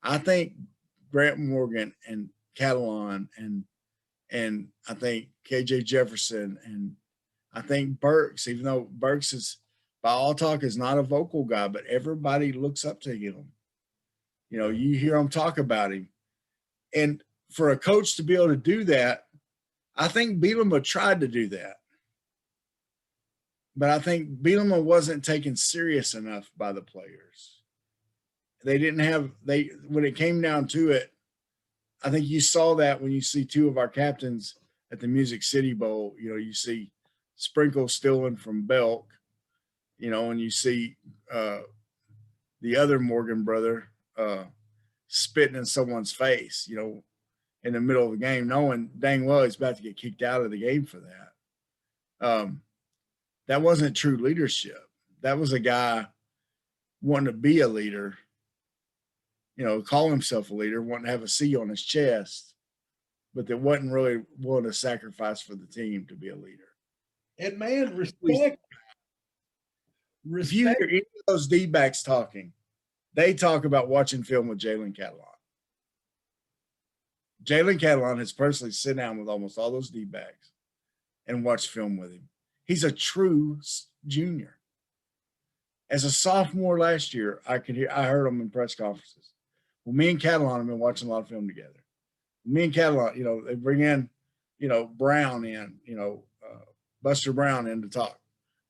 Speaker 2: I think Grant Morgan and Catalan and I think KJ Jefferson and I think Burks, even though Burks is by all talk is not a vocal guy, but everybody looks up to him. You hear him talk about him. And for a coach to be able to do that, I think Bielema tried to do that. But I think Bielema wasn't taken serious enough by the players. When it came down to it, I think you saw that when you see two of our captains at the Music City Bowl. You see Sprinkle stealing from Belk, and you see the other Morgan brother spitting in someone's face, in the middle of the game, knowing dang well he's about to get kicked out of the game for that. That wasn't true leadership. That was a guy wanting to be a leader, call himself a leader, wanting to have a C on his chest, but that wasn't really willing to sacrifice for the team to be a leader.
Speaker 3: And man, respect.
Speaker 2: If you hear any of those D-backs talking, they talk about watching film with Jalen Catalan. Jalen Catalan has personally sit down with almost all those D-backs and watched film with him. He's a true junior. As a sophomore last year, I heard him in press conferences. Well, me and Catalan have been watching a lot of film together. Me and Catalan, they bring in, Brown in, Buster Brown in to talk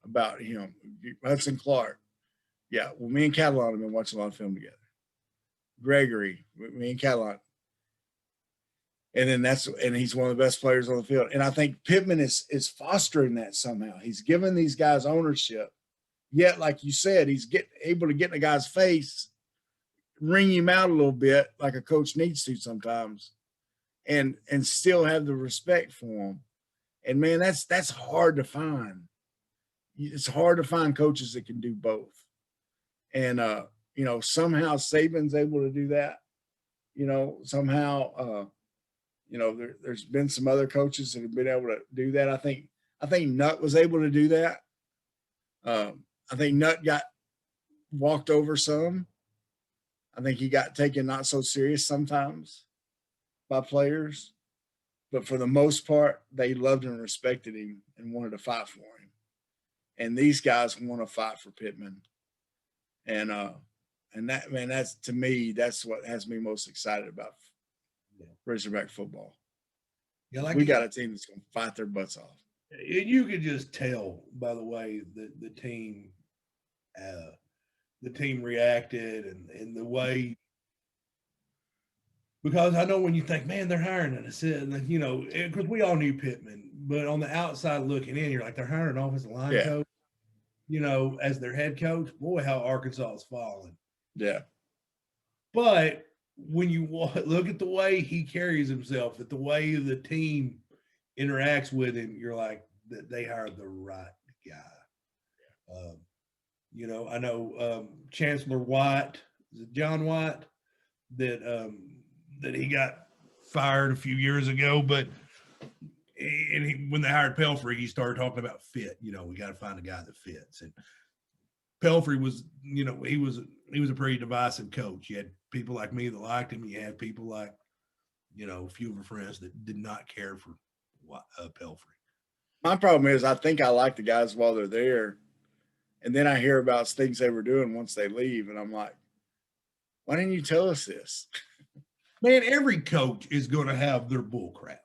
Speaker 2: about him, Hudson Clark. Yeah, well, me and Catalan have been watching a lot of film together. Gregory, me and Catalan. And he's one of the best players on the field. And I think Pittman is fostering that somehow. He's giving these guys ownership yet, like you said, he's able to get in a guy's face, ring him out a little bit, like a coach needs to sometimes, and still have the respect for him. And man, that's hard to find. It's hard to find coaches that can do both. And somehow Saban's able to do that. Somehow there's been some other coaches that have been able to do that. I think Nutt was able to do that. I think Nutt got walked over some. I think he got taken not so serious sometimes by players. But for the most part, they loved and respected him and wanted to fight for him. And these guys want to fight for Pittman. And that, man, that's, to me, that's what has me most excited about Razorback football.
Speaker 3: Yeah, like
Speaker 2: we got a team that's going to fight their butts off.
Speaker 3: You could just tell by the way the team reacted and the way, because I know when you think, man, they're hiring an assistant, because we all knew Pittman, but on the outside looking in, you're like, they're hiring an offensive line coach, as their head coach. Boy, how Arkansas is falling.
Speaker 2: Yeah.
Speaker 3: But when you look at the way he carries himself, at the way the team interacts with him, you're like, they hired the right guy. I know Chancellor White, is it John White, that he got fired a few years ago, but when they hired Pelfrey, he started talking about fit. We got to find a guy that fits. And Pelfrey was, he was a pretty divisive coach. You had people like me that liked him. You had people like, a few of our friends that did not care for Pelfrey.
Speaker 2: My problem is I think I like the guys while they're there. And then I hear about things they were doing once they leave. And I'm like, why didn't you tell us this?
Speaker 3: Man, every coach is going to have their bull crap.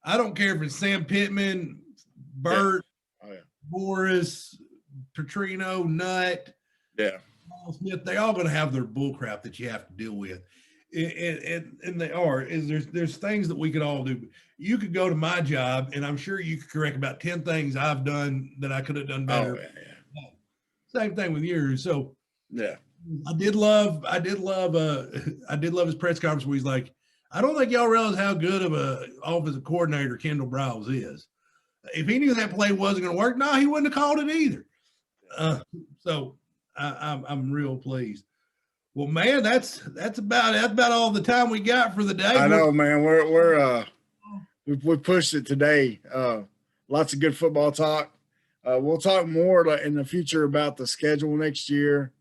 Speaker 3: I don't care if it's Sam Pittman, Burt, Boris, Petrino, Nutt, Smith. They all going to have their bull crap that you have to deal with. And they are. There's things that we could all do. You could go to my job, and I'm sure you could correct about 10 things I've done that I could have done better.
Speaker 2: Oh, yeah.
Speaker 3: Same thing with yours. So
Speaker 2: yeah.
Speaker 3: I did love his press conference where he's like, I don't think y'all realize how good of a offensive coordinator Kendall Browse is. If he knew that play wasn't going to work, no, he wouldn't have called it either. So I'm real pleased. Well, man, that's about all the time we got for the day.
Speaker 2: I know, man. We pushed it today. Lots of good football talk. We'll talk more in the future about the schedule next year.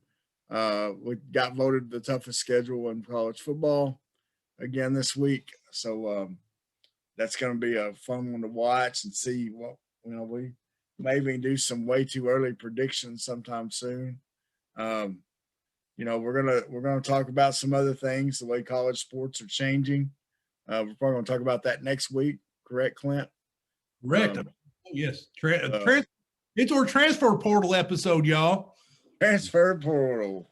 Speaker 2: We got voted the toughest schedule in college football again this week. So that's going to be a fun one to watch and see what, we maybe do some way too early predictions sometime soon. We're going to talk about some other things, the way college sports are changing. We're probably going to talk about that next week. Correct, Clint?
Speaker 3: Correct. Yes. It's our transfer portal episode, y'all.
Speaker 2: Transfer portal.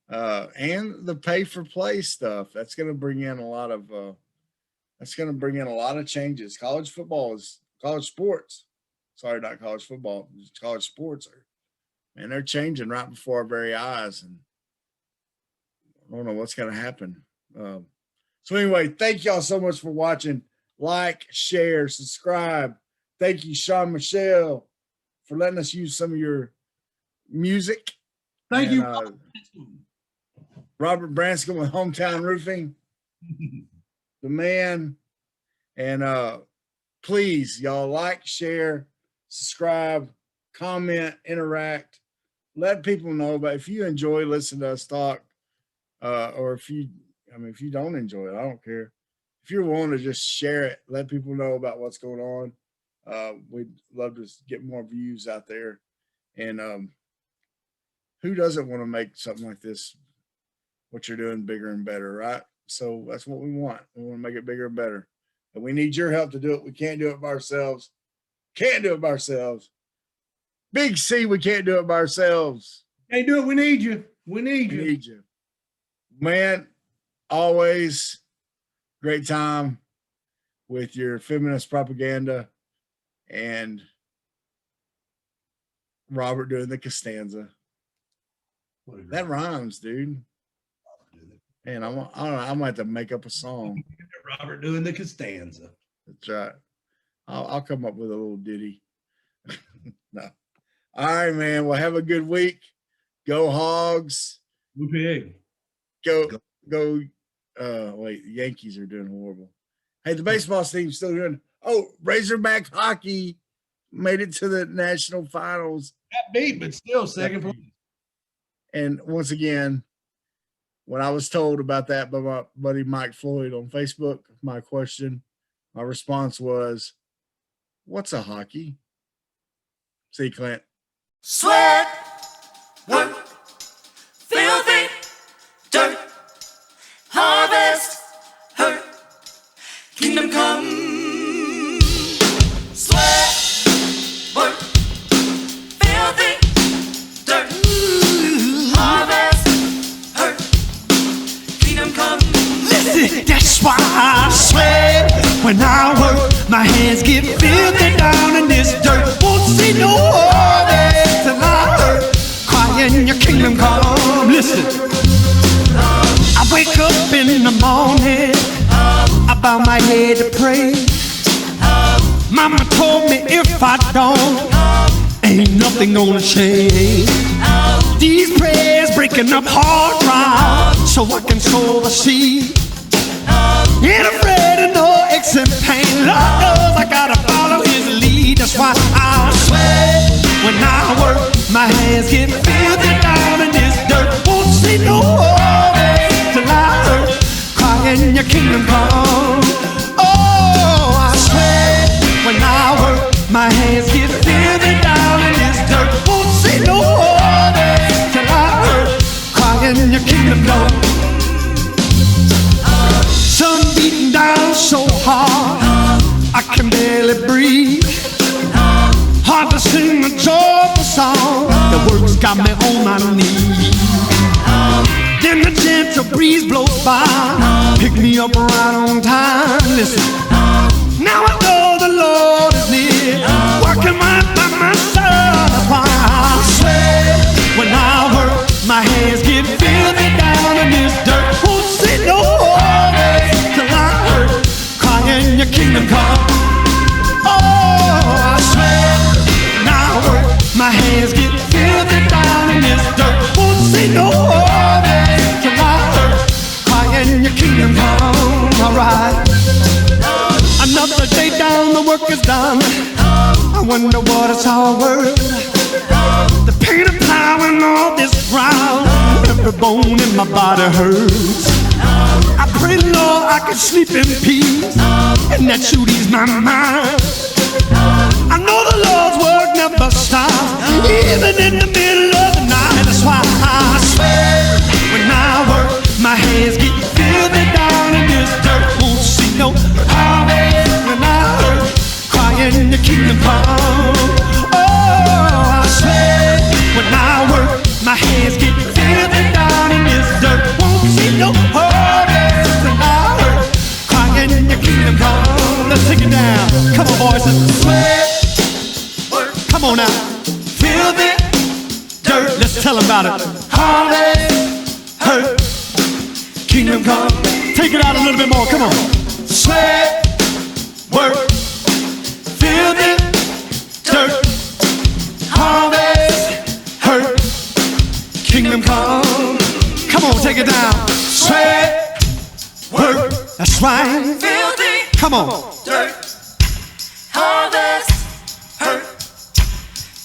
Speaker 2: And the pay for play stuff. That's going to bring in a lot of changes. College sports. Sorry, not college football. College sports they're changing right before our very eyes. And I don't know what's going to happen. So anyway, thank y'all so much for watching. Like, share, subscribe. Thank you, Sean Michelle, for letting us use some of your music.
Speaker 3: Thank you.
Speaker 2: Robert Branscombe with Hometown Roofing, the man. And please, y'all, like, share, subscribe, comment, interact. Let people know about if you enjoy listening to us talk, or if you don't enjoy it, I don't care. If you're willing to just share it, let people know about what's going on. We'd love to get more views out there. And who doesn't want to make something like this, what you're doing, bigger and better, right? So that's what we want. We want to make it bigger and better. And we need your help to do it. We can't do it by ourselves. Can't do it by ourselves. Big C, we can't do it by ourselves.
Speaker 3: Can't do it. We need you. We need you.
Speaker 2: Man, always great time with your feminist propaganda. And Robert doing the Costanza. That rhymes, dude. Man, I don't know. I might have to make up a song.
Speaker 3: Robert doing the Costanza.
Speaker 2: That's right. I'll come up with a little ditty. No. All right, man. Well, have a good week. Go Hogs.
Speaker 3: Go Pig.
Speaker 2: Go. Wait, the Yankees are doing horrible. Hey, the baseball team's still doing. Oh, Razorback hockey made it to the national finals.
Speaker 3: Got beat, but still second place.
Speaker 2: And once again, when I was told about that by my buddy Mike Floyd on Facebook, my response was, "What's a hockey?" See, Clint.
Speaker 1: Sweat, work, filthy, dirt, harvest, hurt, kingdom come. Sweat, work, filthy, dirt, harvest, hurt, kingdom come. Listen, that's why I sweat when I work. My hands get filthy down in this dirt. Won't see no harvest till I hurt. Crying your kingdom come. Listen, I wake up in the morning, I bow my head to pray. Mama told me if I don't, ain't nothing gonna change. These prayers breaking up hard ground so I can sow the seed. Ain't afraid of no aches and pain. Lord knows I gotta follow his lead. That's why I sweat when I work. My hands get filthy down in this dirt. Won't see no harvest till I hurt. Crying your kingdom come. Oh, I sweat when I work. My hands get filthy down in this dirt. Won't see no harvest till I hurt. Crying your kingdom come. Sun beating down so hard, I can barely breathe. Hard to sing a joyful song, the work's got me on my knees. Then the gentle breeze blows by, pick me up right on time. Listen, now I know the Lord is near, working right by my side. That's why I sweat when I work. My hands get filthy down in this dirt. Won't see no harvest till I hurt. Crying your kingdom come. Oh, I swear when I work. My hands get filthy down in this dirt. Won't see no harvest till I hurt. Crying your kingdom come. All right. Another day down, the work is done. I wonder what it's all worth. The pain of plowing all this ground, every bone in my body hurts. I pray, Lord, I can sleep in peace, and that should ease my mind. I know the Lord's work never stops, even in the middle of the night. That's why I swear when I work, my hands get filthy down in this dirt. Won't see no harvest when I hurt. Crying the kingdom come. Oh, I swear when I work, my hands get filthy down in this dirt. Won't see no harvest when I hurt. Crying your kingdom come. Let's take it down. Come on, boys. Sweat, work. Come on now. Filthy dirt. Let's tell them about it. Harvest, hurt, kingdom come. Take it out a little bit more. Come on. Sweat, work, filthy dirt. Harvest, hurt, kingdom come. Come on, take it down. Sweat, work, that's right. Filthy, come on. Dirt, harvest, hurt,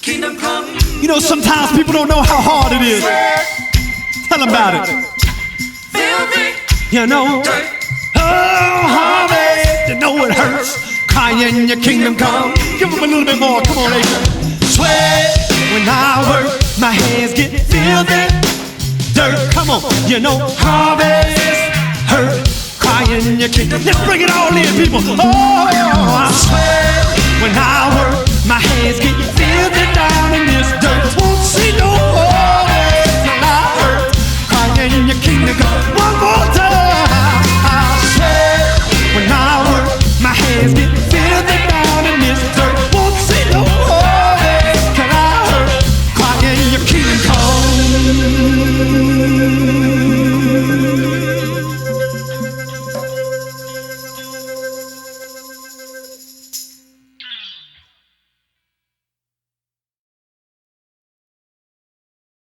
Speaker 1: kingdom come. You know, sometimes people don't know how hard it is. Tell them about it. Filthy, you know. Dirt, oh, harvest, you know it hurts. Crying your kingdom come. Give them a little bit more. Come on, Adrian. Sweat when I work, my hands get filthy dirt. Come on, you know, harvest, hurt, crying your kingdom. Let's bring it all in, people. Oh, I sweat when I